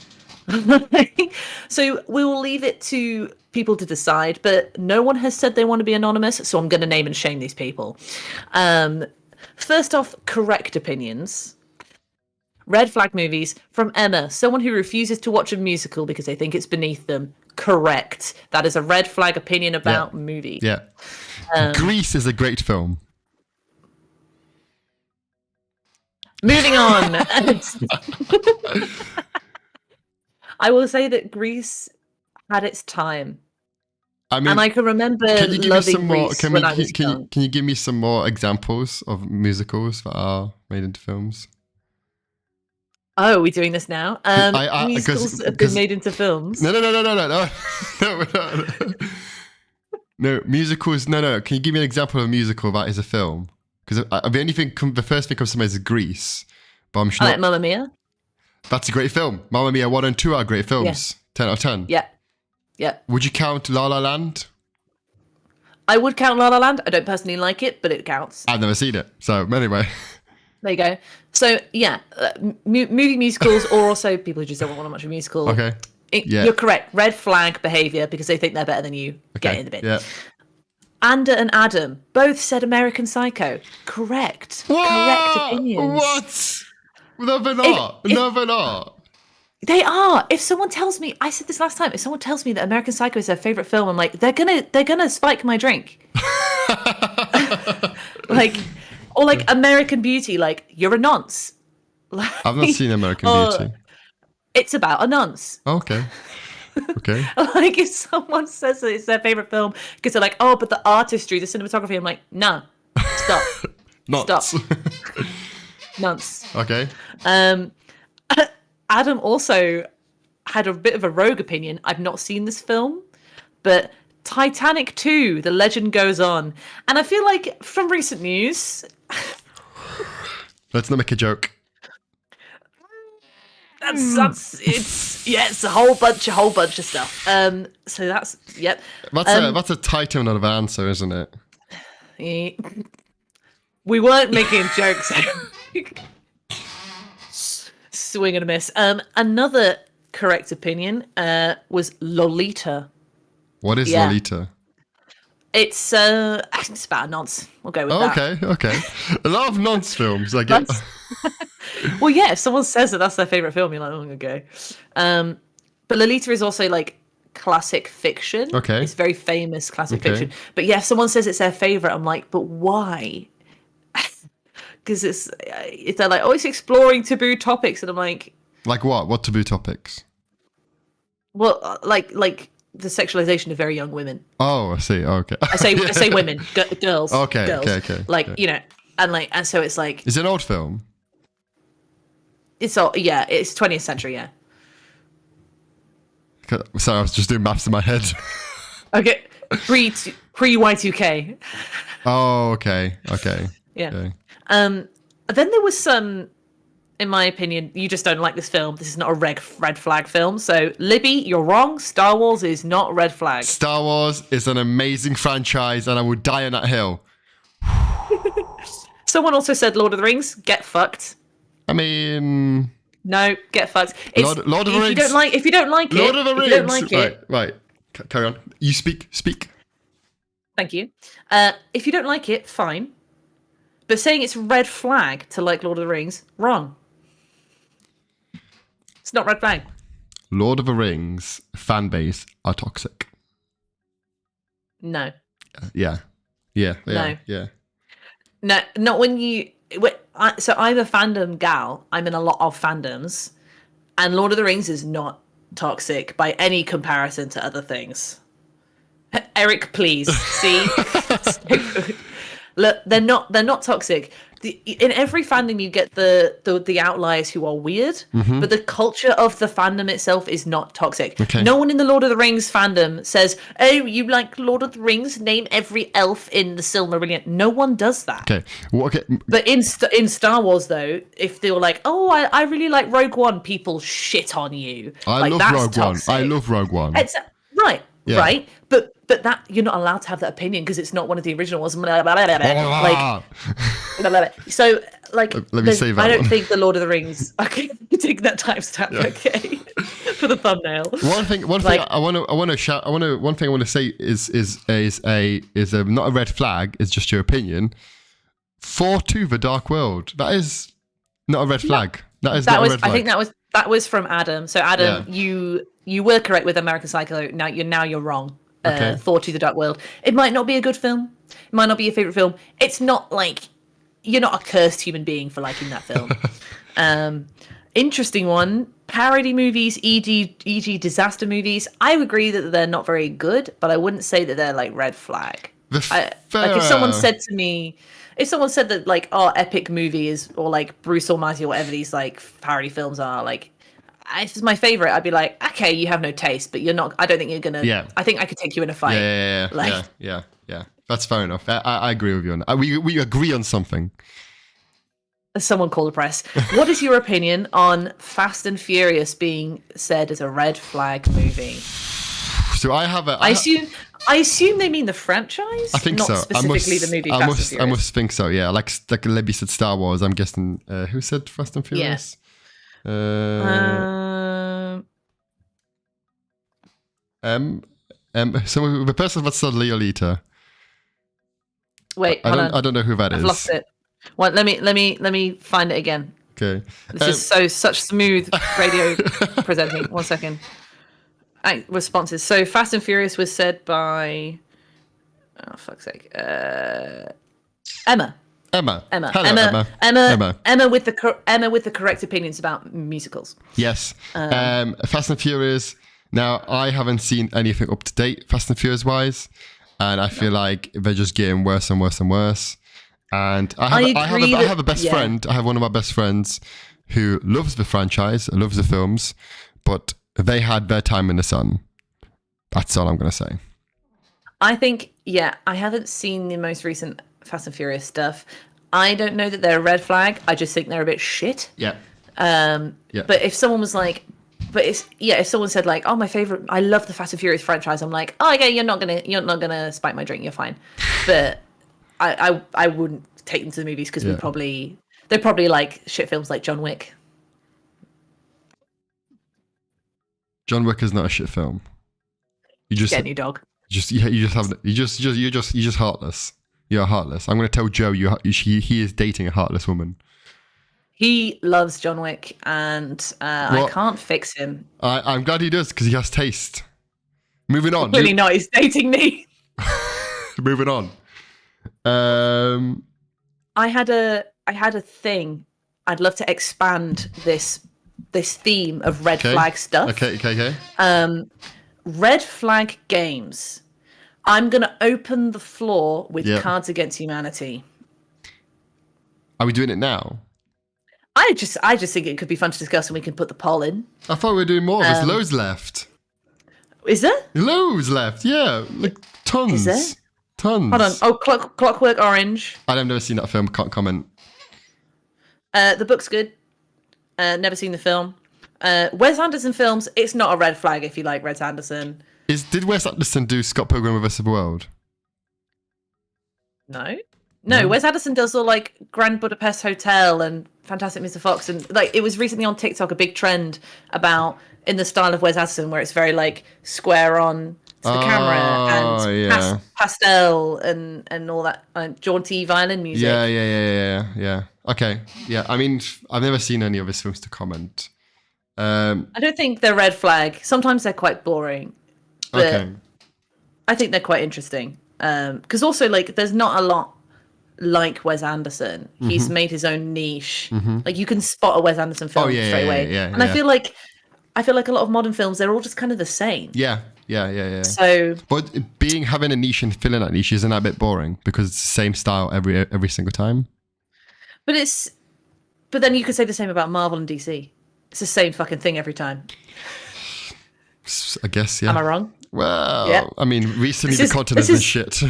So we will leave it to people to decide, but no one has said they want to be anonymous, so I'm going to name and shame these people. First off, correct opinions. Red flag movies from Emma, someone who refuses to watch a musical because they think it's beneath them. Correct. That is a red flag opinion about movies. Yeah. Grease is a great film. Moving on. I will say that Grease had its time. I mean, and I can remember loving Grease when I was young. Can you give me some more examples of musicals that are made into films? Oh, are we doing this now? Musicals have been made into films. No. No, musicals. No. Can you give me an example of a musical that is a film? Because the first thing comes to mind is Grease, but I'm sure. I like Mamma Mia. That's a great film. Mamma Mia 1 and 2 are great films. 10 out of 10. Yeah. Would you count La La Land? I would count La La Land. I don't personally like it, but it counts. I've never seen it, so anyway. There you go. So yeah, movie musicals, or also people who just don't want to watch a musical. Okay. You're correct. Red flag behavior because they think they're better than you. Okay. Get in the bin. Yeah. Anda and Adam both said American Psycho. Correct. What? Correct opinions. What? No, they're not. No, they're not. They are. If someone tells me, I said this last time, if someone tells me that American Psycho is their favorite film, I'm like, they're gonna spike my drink. Or like American Beauty, like you're a nonce. I've not seen American Beauty. It's about a nonce. Oh, okay. Okay. Like if someone says that it's their favorite film because they're like, oh, but the artistry, the cinematography, I'm like, nah, stop. Stop. Nonce. Okay. Adam also had a bit of a rogue opinion. I've not seen this film, but Titanic 2, The Legend Goes On. And I feel like from recent news... Let's not make a joke. It's a whole bunch of stuff. So that's, yep. That's a tight enough of an answer, isn't it? We weren't making jokes. Swing and a miss. Another correct opinion was Lolita. What is Lolita? It's about a nonce. We'll go with that. Okay. A lot of nonce films, I guess. Well, yeah, if someone says that that's their favourite film, you're like, oh, okay. But Lolita is also like classic fiction. Okay. It's very famous classic fiction. But yeah, if someone says it's their favourite, I'm like, but why? Because they're like, oh, it's exploring taboo topics. And I'm like... Like what? What taboo topics? Well, like the sexualization of very young women. Oh, I see. Oh, okay. I say women, girls. Okay, girls. okay. Like, you know, and so it's like... Is it an old film? It's 20th century, yeah. Sorry, I was just doing maths in my head. Okay, pre-Y2K. Oh, okay. Yeah. Okay. Then there was some, in my opinion, you just don't like this film. This is not a red flag film. So, Libby, you're wrong. Star Wars is not red flag. Star Wars is an amazing franchise, and I would die on that hill. Someone also said Lord of the Rings, get fucked. I mean... No, get fucked. Lord of the Rings. If you don't like it... Lord of the Rings. If you don't like it... Right. Carry on. You speak. Thank you. If you don't like it, fine. But saying it's red flag to like Lord of the Rings, wrong. It's not red flag. Lord of the Rings fan base are toxic. No. Yeah. No. Yeah. No, not when you... So I'm a fandom gal. I'm in a lot of fandoms. And Lord of the Rings is not toxic by any comparison to other things. Eryk, please. See? Look, they're not toxic. in every fandom you get the outliers who are weird, but the culture of the fandom itself is not toxic. Okay. No one in the Lord of the Rings fandom says, "Oh, you like Lord of the Rings? Name every elf in the Silmarillion." No one does that. Okay. Well, okay. But in Star Wars, though, if they were like, "Oh, I really like Rogue One," people shit on you. I like, love that's Rogue One. toxic. I love Rogue One. It's right, Yeah. right. But that you're not allowed to have that opinion because it's not one of the original ones. Like, so like, Let me save that I don't one. think the Lord of the Rings. Okay, take that timestamp. Yeah. Okay, for the thumbnail. One thing Like- I want to shout. One thing I want to say is a not a red flag. It's just your opinion. 4-2 The Dark World. That is not a red flag. That is not a red flag. I think that was from Adam. So Adam, you were correct with American Psycho. Now you're wrong. Okay. Thor to the Dark World. It might not be a good film. It might not be your favorite film. It's not like you're not a cursed human being for liking that film. Interesting one. Parody movies, e.g. disaster movies. I would agree that they're not very good, but I wouldn't say that they're like red flag. Like if someone said to me, that like, oh, epic movie is, or like Bruce Almighty or whatever these like parody films are, like, if it's my favorite, I'd be like, okay, you have no taste, but you're not. I don't think you're gonna. Yeah. I think I could take you in a fight. Yeah. That's fair enough. I agree with you on that. We agree on something. Someone call the press. What is your opinion on Fast and Furious being said as a red flag movie? So I have a. I assume they mean the franchise. I think not so. Specifically the movie Fast and Furious. I must think so. Yeah, like Libby said, Star Wars. I'm guessing. Who said Fast and Furious? So the person that said Leolita. Wait, hold on. I don't know who that is. I've lost it. Well, let me find it again. Okay. This is such smooth radio presenting. 1 second. Responses. So Fast and Furious was said by, oh fuck's sake, Emma. Hello, Emma with the correct opinions about musicals. Yes. Fast and Furious. Now, I haven't seen anything up to date Fast and Furious wise, and I feel like they're just getting worse and worse and worse. And I have a best friend. I have one of my best friends who loves the franchise, loves the films, but they had their time in the sun. That's all I'm going to say. I think, I haven't seen the most recent Fast and Furious stuff. I don't know that they're a red flag. I just think they're a bit shit. Yeah. But if someone was like, if someone said like, oh, my favorite, I love the Fast and Furious franchise, I'm like, oh, okay, you're not gonna spike my drink, you're fine. But I wouldn't take them to the movies because they're probably like shit films like John Wick. John Wick is not a shit film. You just get a new dog. You're just heartless. You're heartless. I'm going to tell Joe he is dating a heartless woman. He loves John Wick, and I can't fix him. I'm glad he does because he has taste. Moving on. Clearly not. He's dating me. Moving on. I had a thing. I'd love to expand this theme of red flag stuff. Okay. Red flag games. I'm going to open the floor with Cards Against Humanity. Are we doing it now? I just think it could be fun to discuss, and we can put the poll in. I thought we were doing more. There's loads left. Is there? Loads left, yeah. Like tons. Is there? Tons. Hold on. Oh, Clockwork Orange. I've never seen that film. Can't comment. The book's good. Never seen the film. Wes Anderson films, it's not a red flag if you like Wes Anderson. Did Wes Anderson do Scott Pilgrim vs. the World? No, Wes Anderson does all like Grand Budapest Hotel and Fantastic Mr. Fox, and like it was recently on TikTok a big trend about in the style of Wes Anderson where it's very like square on to the camera and pastel and all that jaunty violin music. Yeah. Okay. Yeah. I mean, I've never seen any of his films to comment. I don't think they're red flag. Sometimes they're quite boring, but I think they're quite interesting. Because also like there's not a lot like Wes Anderson. He's made his own niche. Like you can spot a Wes Anderson film straight away. And I feel like a lot of modern films, they're all just kind of the same. Yeah. So, but having a niche and filling that niche, isn't that a bit boring because it's the same style every single time? But then you could say the same about Marvel and DC. It's the same fucking thing every time. I guess, yeah. Am I wrong? Well, Yeah. I mean, recently the content has been shit.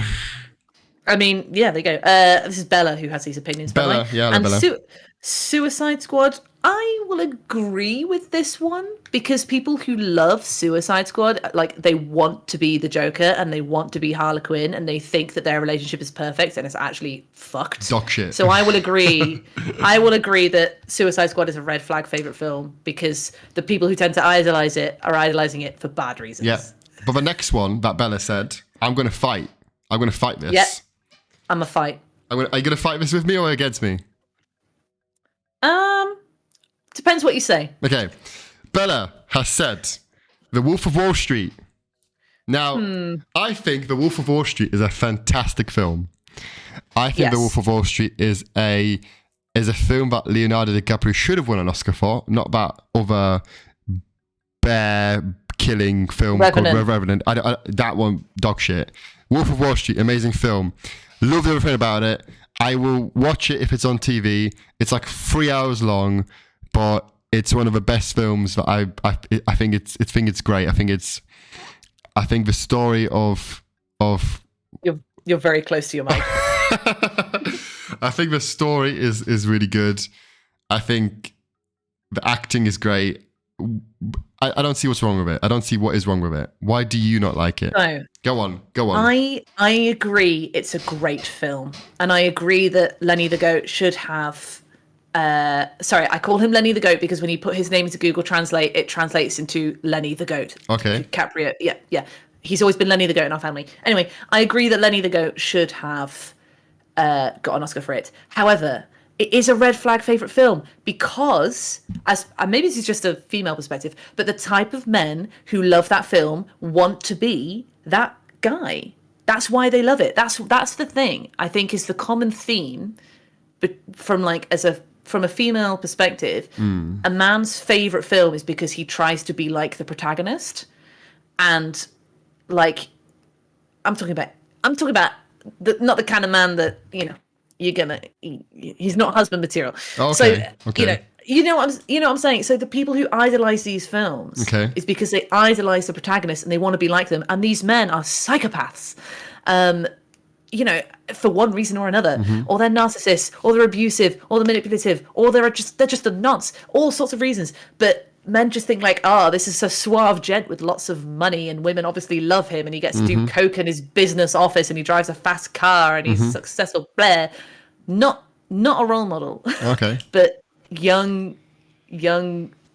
I mean, yeah, there you go. This is Bella who has these opinions. Bella, by the way. yeah, and Bella. Suicide Squad, I will agree with this one because people who love Suicide Squad, like they want to be the Joker and they want to be Harley Quinn and they think that their relationship is perfect and it's actually fucked. Dog shit. So I will agree. I will agree that Suicide Squad is a red flag favorite film because the people who tend to idolize it are idolizing it for bad reasons. Yeah. But the next one that Bella said, I'm going to fight. I'm going to fight this. Yeah. I'm a fight. Are you going to fight this with me or against me? Depends what you say. Okay. Bella has said The Wolf of Wall Street. Now, I think The Wolf of Wall Street is a fantastic film. I think The Wolf of Wall Street is a film that Leonardo DiCaprio should have won an Oscar for, not that other bear killing film called Revenant. That one, dog shit. Wolf of Wall Street, amazing film. Love everything about it. I will watch it if it's on TV. It's like 3 hours long, but it's one of the best films that I think it's great. I think the story of you're very close to your mic. I think the story is really good. I think the acting is great. I don't see what's wrong with it. I don't see what is wrong with it. Why do you not like it? No. Go on. I agree it's a great film. And I agree that Lenny the Goat should have... sorry, I call him Lenny the Goat because when you put his name into Google Translate, it translates into Lenny the Goat. Okay. DiCaprio. Yeah. He's always been Lenny the Goat in our family. Anyway, I agree that Lenny the Goat should have got an Oscar for it. However... it is a red flag favorite film because, and maybe this is just a female perspective, but the type of men who love that film want to be that guy. That's why they love it. That's the thing I think is the common theme, but from a female perspective, a man's favorite film is because he tries to be like the protagonist, and like I'm talking about not the kind of man that he's not husband material. Okay. So you know what I'm saying. So the people who idolize these films is because they idolize the protagonist and they want to be like them. And these men are psychopaths, for one reason or another, or they're narcissists, or they're abusive, or they're manipulative, or they're just a nonce. All sorts of reasons, but. Men just think like, this is a suave gent with lots of money and women obviously love him and he gets to do coke in his business office and he drives a fast car and he's successful. Blair, not a role model. Okay. But young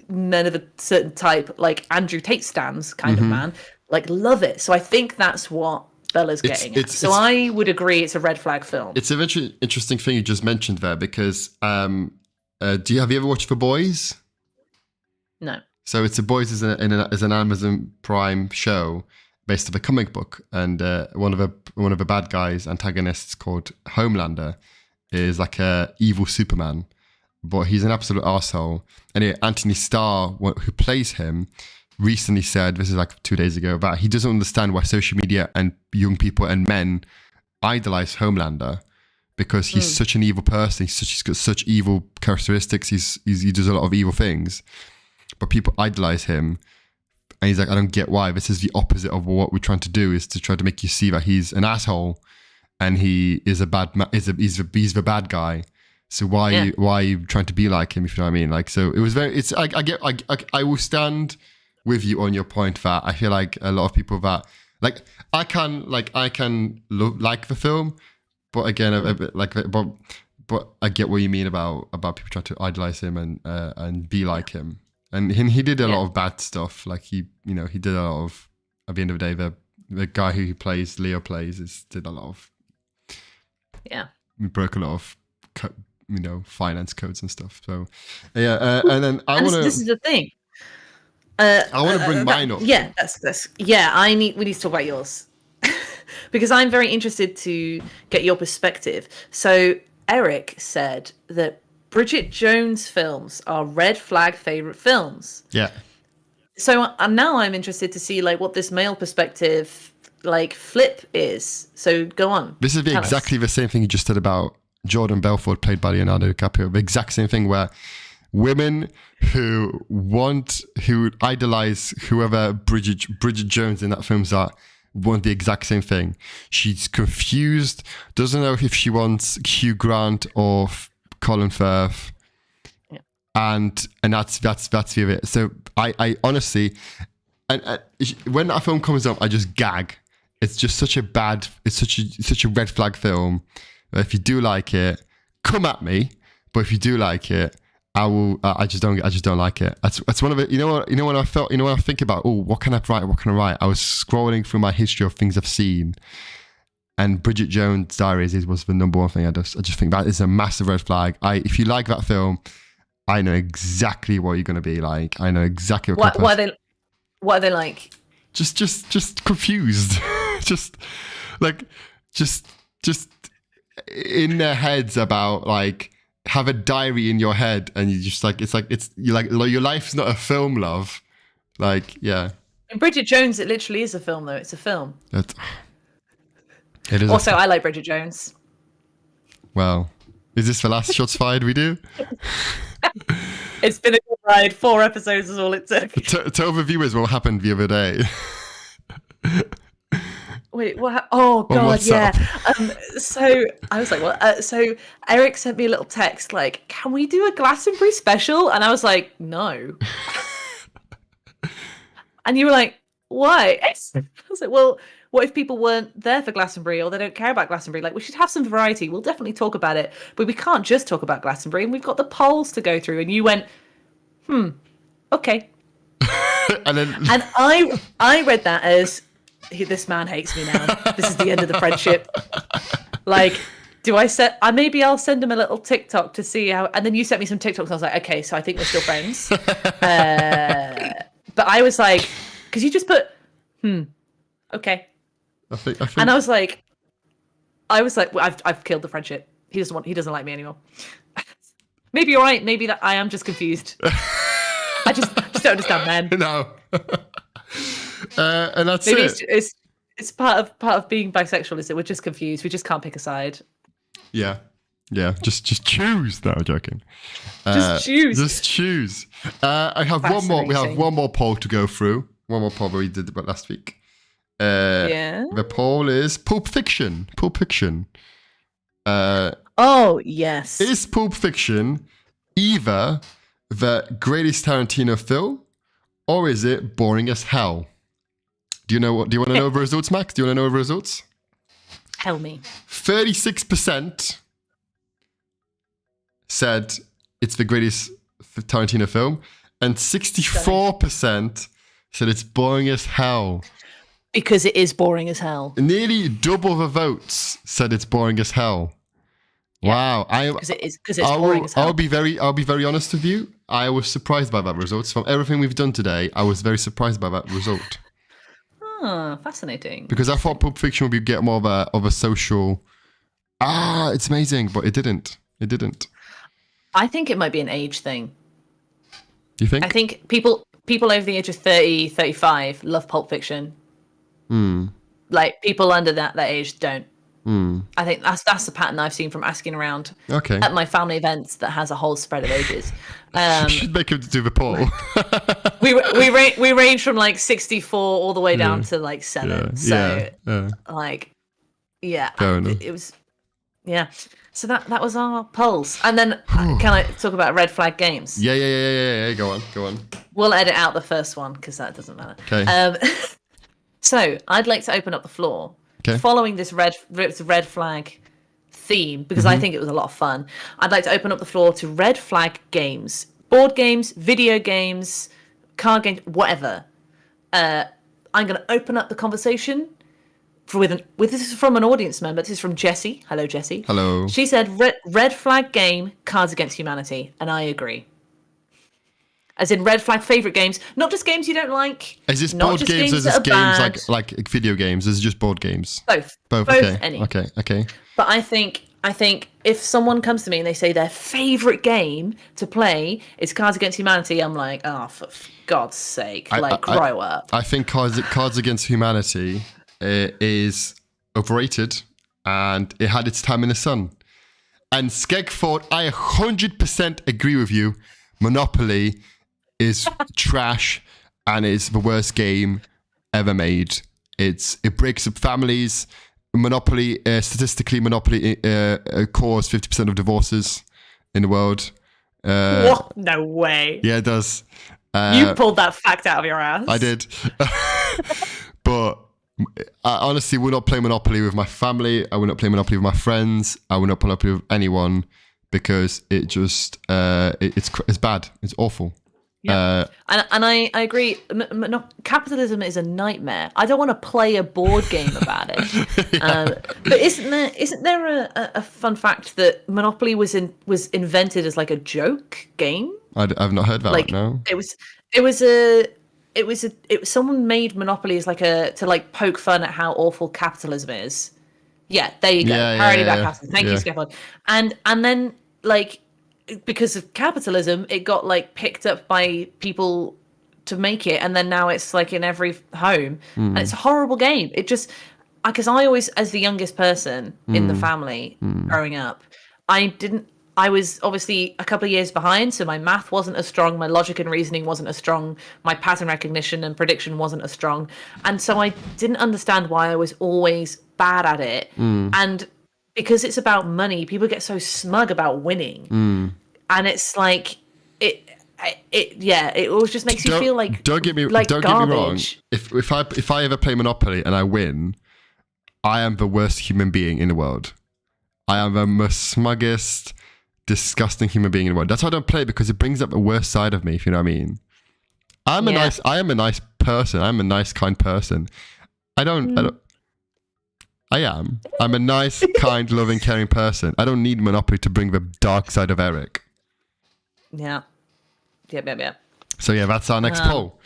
men of a certain type, like Andrew Tate stands kind of man, like love it. So I think that's what Bella's getting at. So I would agree it's a red flag film. It's a very interesting thing you just mentioned there because have you ever watched The Boys? No. So it's The Boys is an Amazon Prime show based on a comic book, and one of the bad guys, antagonists called Homelander, is like a evil Superman, but he's an absolute arsehole. Anyway, Anthony Starr, who plays him, recently said, this is like 2 days ago, that he doesn't understand why social media and young people and men idolize Homelander. Because he's such an evil person, he's got such evil characteristics. He does a lot of evil things. But people idolize him, and he's like, I don't get why. This is the opposite of what we're trying to do, is to try to make you see that he's an asshole, and he is he's the bad guy. So why are you trying to be like him? If you know what I mean. Like, so it was very. It's I will stand with you on your point that I feel like a lot of people that like I can like the film, but again but I get what you mean about people trying to idolize him and be like him. And he did a lot of bad stuff. Like he did a lot of. At the end of the day, the guy who Leo plays did a lot of. Yeah. He broke a lot of, finance codes and stuff. So, and then I want to. This is the thing. I want to bring mine up. Yeah, that's. Yeah, we need to talk about yours because I'm very interested to get your perspective. So Eryk said that Bridget Jones films are red flag favorite films. Yeah. So now I'm interested to see like what this male perspective like flip is. So go on. This is exactly the same thing you just said about Jordan Belfort, played by Leonardo DiCaprio. The exact same thing where women who idolize whoever Bridget Jones in that film's at want the exact same thing. She's confused, doesn't know if she wants Hugh Grant or Colin Firth. Yeah. And that's the of it. So I honestly, and when that film comes up, I just gag. It's just such a red flag film. If you do like it, come at me. But if you do like it, I will. I just don't like it. That's one of it. You know when I think about, oh, what can I write? I was scrolling through my history of things I've seen, and Bridget Jones' Diaries was the number one thing. I just think that is a massive red flag. If you like that film, I know exactly what you're going to be like. I know exactly what are they like? Just confused. just in their heads about like, have a diary in your head, and you just like you're like your life's not a film, love. Like, yeah. In Bridget Jones, it literally is a film, though. It's a film. It is. Also, I like Bridget Jones. Well, is this the last shots fired we do? It's been a good ride. 4 episodes is all it took. Tell the viewers what happened the other day. Wait, what? Oh God, yeah. So I was like, what? So Eryk sent me a little text like, "Can we do a Glastonbury special?" And I was like, "No." And you were like, "Why?" I was like, "Well, what if people weren't there for Glastonbury, or they don't care about Glastonbury? Like, we should have some variety. We'll definitely talk about it, but we can't just talk about Glastonbury. And we've got the polls to go through." And you went, okay. and I read that as, this man hates me now. This is the end of the friendship. Like, maybe I'll send him a little TikTok to see how, and then you sent me some TikToks and I was like, okay, so I think we're still friends. But I was like, because you just put, okay. I think. And I was like, well, I've killed the friendship. He doesn't like me anymore. Maybe you're right. Maybe that I am just confused. I just don't understand men. No. And that's maybe it. It's part of being bisexual is that we're just confused. We just can't pick a side. Yeah. Just choose. No, I'm joking. Just choose. I have one more. We have one more poll to go through. One more poll we did about last week. The poll is Pulp Fiction. Oh yes. Is Pulp Fiction either the greatest Tarantino film, or is it boring as hell? Do you want to know the results, Max? Do you want to know the results? Tell me. 36% said it's the greatest Tarantino film, and 64% said it's boring as hell. Because it is boring as hell. Nearly double the votes said it's boring as hell. Yeah, wow. Because it's boring as hell. I'll be very honest with you. I was surprised by that result. From everything we've done today, I was very surprised by that result. Oh, fascinating. Because I thought Pulp Fiction would get more of a social, it's amazing, but it didn't. I think it might be an age thing. You think? I think people over the age of 30, 35 love Pulp Fiction. Like, people under that age don't. I think that's the pattern I've seen from asking around at my family events that has a whole spread of ages. You should make him do the poll. we range from like 64 all the way down to like 7. Like, yeah, it was, yeah. So that was our polls. And then can I talk about red flag games? Yeah. Go on. We'll edit out the first one because that doesn't matter. Okay. So I'd like to open up the floor. Okay. Following this red flag theme, because I think it was a lot of fun, I'd like to open up the floor to red flag games. Board games, video games, card games, whatever. I'm going to open up the conversation with this is from an audience member. This is from Jessie. Hello, Jessie. Hello. She said, red flag game, Cards Against Humanity. And I agree. As in red flag favourite games, not just games you don't like. Is this board games or is this games like video games? Is it just board games? Both. Okay. Any. Okay. But I think if someone comes to me and they say their favourite game to play is Cards Against Humanity, I'm like, oh, for God's sake, grow up. I think Cards Against Humanity is overrated, and it had its time in the sun. And Skegford, I 100% agree with you. Monopoly is trash and it's the worst game ever made. It breaks up families. Monopoly, statistically, Monopoly caused 50% of divorces in the world. What? No way. Yeah, it does. You pulled that fact out of your ass. I did. But I honestly would not play Monopoly with my family. I would not play Monopoly with my friends. I would not play Monopoly with anyone because it just it's bad. It's awful. Yeah. And I agree. Capitalism is a nightmare. I don't want to play a board game about it. But isn't there a fun fact that Monopoly was invented as like a joke game? I've not heard that. No. It was someone made Monopoly as to poke fun at how awful capitalism is. Yeah, there you go. Parody about capitalism. Thank you, Stefan. And then because of capitalism, it got picked up by people to make it, and then now it's in every home, and it's a horrible game. It just because I always, as the youngest person in the family growing up, I was obviously a couple of years behind, so my math wasn't as strong, my logic and reasoning wasn't as strong, my pattern recognition and prediction wasn't as strong, and so I didn't understand why I was always bad at it. And because it's about money, people get so smug about winning, and it's it always just makes you feel like don't get me garbage. wrong. If I ever play Monopoly and I win, I am the worst human being in the world. I am the most smuggest, disgusting human being in the world. That's why I don't play, because it brings up the worst side of me, if you know what I mean. I am a nice person. I'm a nice, kind person. I'm a nice, kind, loving, caring person. I don't need Monopoly to bring the dark side of Eryk. Yeah. So yeah, that's our next poll.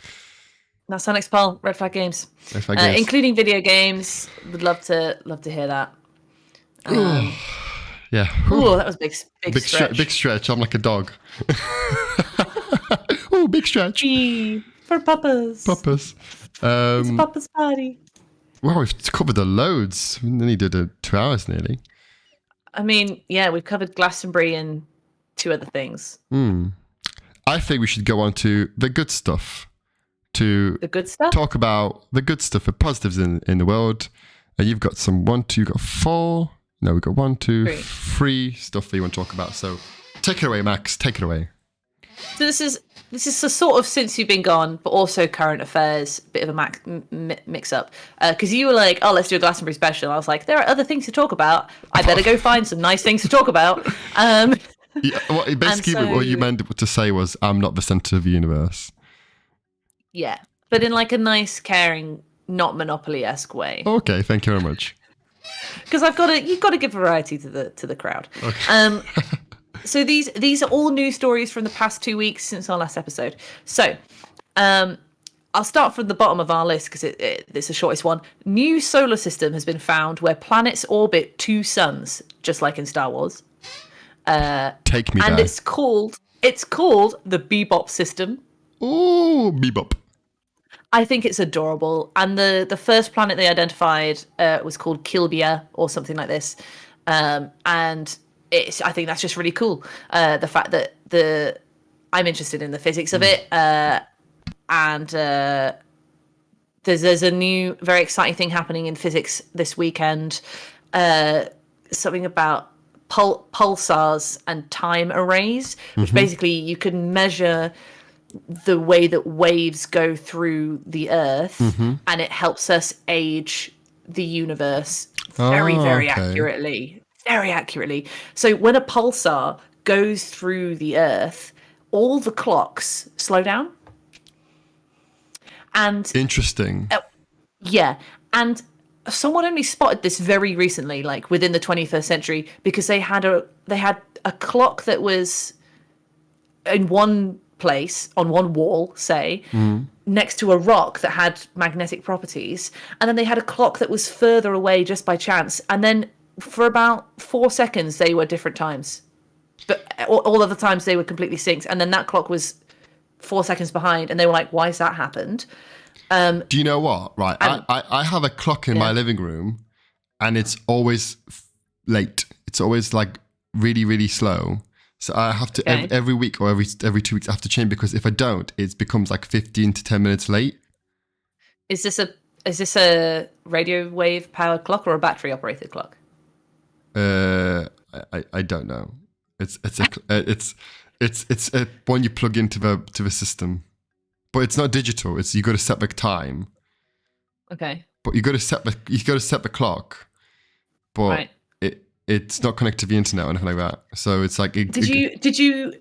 That's our next poll. Red flag games. Red flag games. Including video games. Would love to hear that. Yeah. Ooh, that was big stretch. Big stretch. I'm like a dog. Oh, big stretch. G for Papa's. Papa's. It's Papa's party. Wow, we've covered the loads. We nearly did 2 hours nearly. I mean, yeah, we've covered Glastonbury and 2 other things. I think we should go on to the good stuff. The good stuff? Talk about the good stuff, the positives in the world. You've got you've got 4. No, we've got 1, 2, 3 stuff that you want to talk about. So take it away, Max. Take it away. So this is a sort of since you've been gone, but also current affairs, bit of a mix up. Because you were like, oh, let's do a Glastonbury special. I was like, there are other things to talk about. I better go find some nice things to talk about. Basically, what you meant to say was, I'm not the center of the universe. Yeah, but in a nice, caring, not Monopoly-esque way. Okay, thank you very much. Because you've got to give variety to the crowd. Okay. So these are all news stories from the past 2 weeks since our last episode. So, I'll start from the bottom of our list because it's the shortest one. New solar system has been found where planets orbit 2 suns, just like in Star Wars. Take me and there. it's called the Bebop system. Ooh, Bebop. I think it's adorable. And the first planet they identified was called Kilbia or something like this. And I think that's just really cool. The fact that I'm interested in the physics of it. And there's a new, very exciting thing happening in physics this weekend. Something about pulsars and time arrays, which basically you can measure the way that waves go through the Earth, and it helps us age the universe very accurately. Very accurately. So when a pulsar goes through the Earth, all the clocks slow down. And interesting. Yeah. And someone only spotted this very recently, within the 21st century, because they had a clock that was in one place on one wall, say, next to a rock that had magnetic properties, and then they had a clock that was further away just by chance, and then for about 4 seconds they were different times, but all other times they were completely synced, and then that clock was 4 seconds behind, and they were like, why has that happened? Do you know what? Right, I have a clock in my living room, and it's always late. It's always really, really slow. So I have to every week or every 2 weeks I have to change, because if I don't, it becomes like 15 to 10 minutes late. Is this a radio wave powered clock or a battery operated clock? I don't know. It's a one you plug into the system, but it's not digital. It's you got to set the time. Okay. But you got to set the clock, but it's not connected to the internet or anything like that. So it's like did you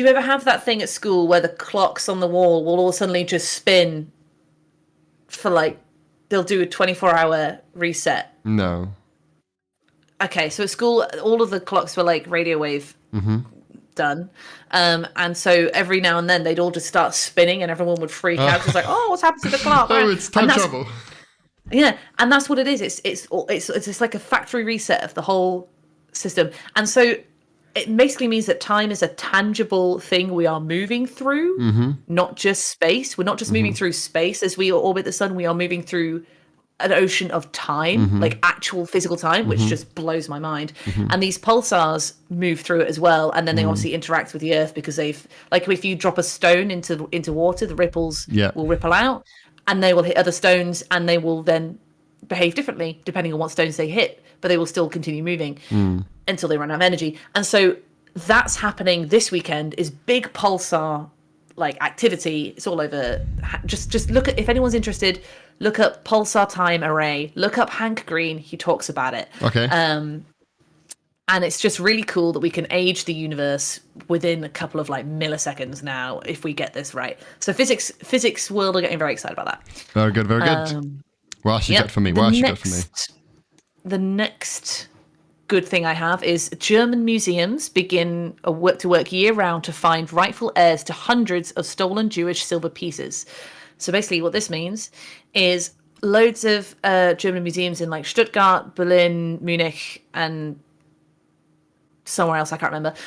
ever have that thing at school where the clocks on the wall will all suddenly just spin for like they'll do a 24-hour reset? No. Okay, so at school all of the clocks were like radio wave done, and so every now and then they'd all just start spinning and everyone would freak out. It's like, oh, what's happened to the clock? Oh, it's time travel. Yeah, and that's what it is. It's just like a factory reset of the whole system, and so it basically means that time is a tangible thing we are moving through, not just space. We're not just moving through space as we orbit the sun. We are moving through an ocean of time, like actual physical time, which just blows my mind. And these pulsars move through it as well, and then they obviously interact with the Earth because they've, like, if you drop a stone into water, the ripples will ripple out, and they will hit other stones, and they will then behave differently depending on what stones they hit, but they will still continue moving until they run out of energy. And so that's happening this weekend, is big pulsar like activity. It's all over. Just look at, if anyone's interested, look up pulsar time array, look up Hank Green, he talks about it. Okay. And it's just really cool that we can age the universe within a couple of like milliseconds now if we get this right. So physics world are getting very excited about that. Very good, very good. What else you got for me? The next good thing I have is German museums begin to work year-round to find rightful heirs to hundreds of stolen Jewish silver pieces. So basically what this means is loads of German museums in like Stuttgart, Berlin, Munich, and somewhere else I can't remember,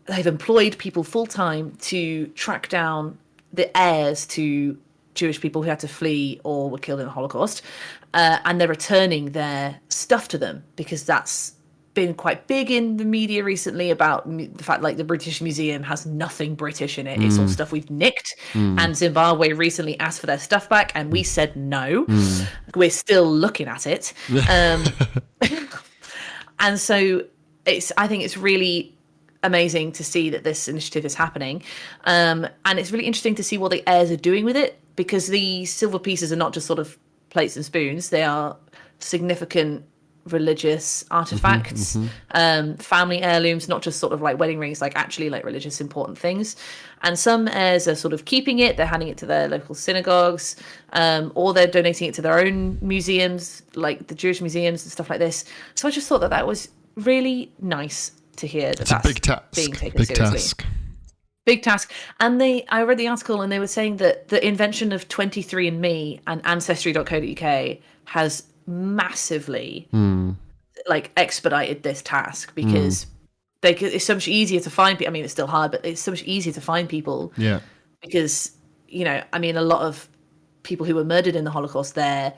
they've employed people full-time to track down the heirs to Jewish people who had to flee or were killed in the Holocaust, and they're returning their stuff to them, because that's been quite big in the media recently about the fact like the British Museum has nothing British in it. It's all stuff we've nicked, and Zimbabwe recently asked for their stuff back and we said no. We're still looking at it. And so I think it's really amazing to see that this initiative is happening, and it's really interesting to see what the heirs are doing with it, because the silver pieces are not just sort of plates and spoons. They are significant religious artifacts, family heirlooms, not just sort of like wedding rings, like actually like religious important things. And some heirs are sort of keeping it, they're handing it to their local synagogues, or they're donating it to their own museums, like the Jewish museums and stuff like this. So I just thought that was really nice to hear that that's a big task. Being taken seriously. Big task. And I read the article and they were saying that the invention of 23andMe and Ancestry.co.uk has massively like expedited this task, because it's so much easier to find people. I mean, it's still hard, but it's so much easier to find people. Yeah. Because, I mean, a lot of people who were murdered in the Holocaust, their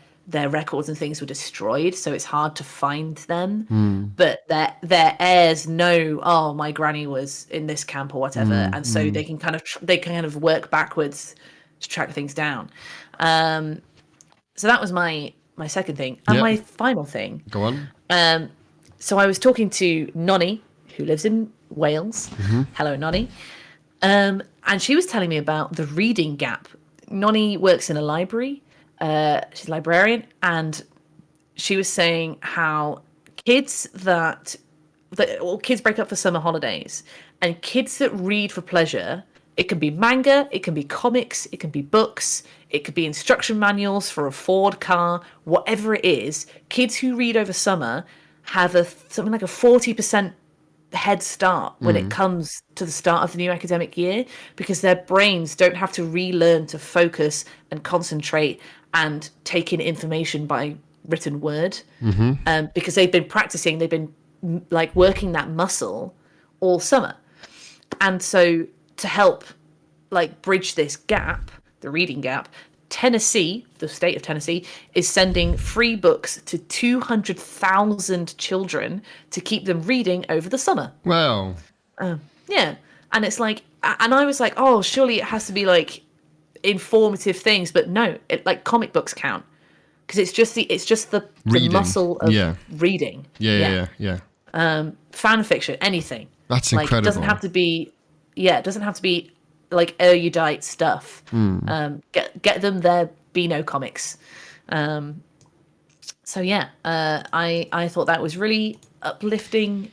records and things were destroyed, so it's hard to find them. But their heirs know, oh, my granny was in this camp or whatever, and so they can kind of work backwards to track things down. So that was my second thing. And my final thing. Go on. So I was talking to Nonny, who lives in Wales. Hello, Nonny. And she was telling me about the reading gap. Nonny works in a library. She's a librarian, and she was saying how kids kids break up for summer holidays, and kids that read for pleasure, it can be manga, it can be comics, it can be books, it could be instruction manuals for a Ford car, whatever it is. Kids who read over summer have something like a 40% head start when it comes to the start of the new academic year, because their brains don't have to relearn to focus and concentrate and take in information by written word, because they've been like working that muscle all summer. And so to help like bridge this gap, the reading gap, Tennessee, the state of Tennessee, is sending free books to 200,000 children to keep them reading over the summer. Well, Yeah. And it's like, and I was like, oh, surely it has to be like informative things, but no, like comic books count because it's just the muscle of reading. Yeah. Fan fiction, anything. That's like, incredible. It doesn't have to be like erudite stuff. Get them their Beano comics. So yeah, I thought that was really uplifting.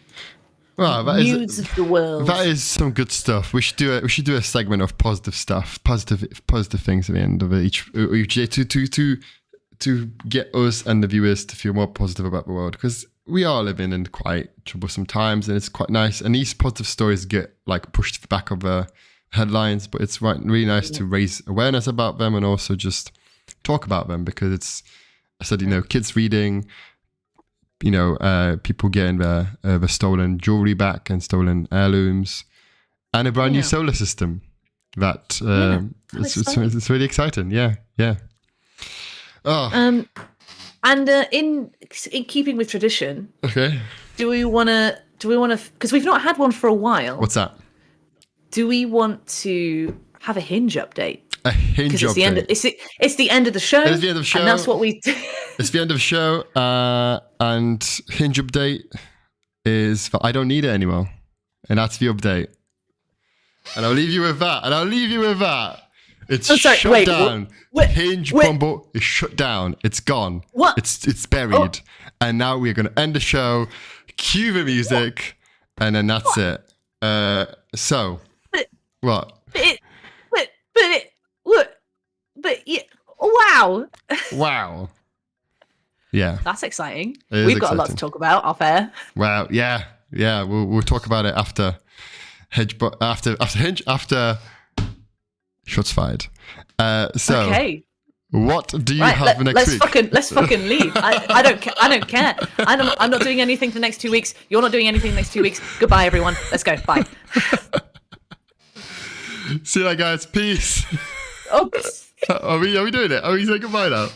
Well, news of the world. That is some good stuff. We should do a segment of positive stuff, positive things at the end of each day to get us and the viewers to feel more positive about the world, because we are living in quite troublesome times, and it's quite nice. And these positive stories get like pushed to the back of the headlines, but it's really nice to raise awareness about them and also just talk about them, because it's, I said, kids reading. People getting the stolen jewelry back and stolen heirlooms, and a brand new solar system. That it's really exciting. Yeah. Oh. And in keeping with tradition, okay. Do we want to? Because we've not had one for a while. What's that? Do we want to have a Hinge update? A Hinge update. It's the end of the show. It's the end of the show. And that's what we do. It's the end of the show, and Hinge update is that I don't need it anymore, and that's the update. And I'll leave you with that. It's shut down. Hinge Bumble is shut down. It's gone. What? It's buried. And now we're going to end the show. Cue the music, and then that's it. What? Wow. Wow. Yeah. That's exciting. We've got a lot to talk about off air. Wow. Yeah. We'll talk about it after Hinge, after Shots Fired. Okay. What do you have next week? Let's fucking leave. I don't care. I'm not doing anything for the next 2 weeks. You're not doing anything the next 2 weeks. Goodbye, everyone. Let's go. Bye. See you later, guys. Peace. Oh. Are we doing it? Are we saying goodbye now?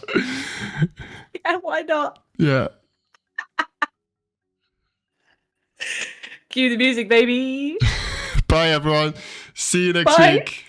Yeah, why not? Yeah. Cue the music, baby. Bye, everyone. See you next week.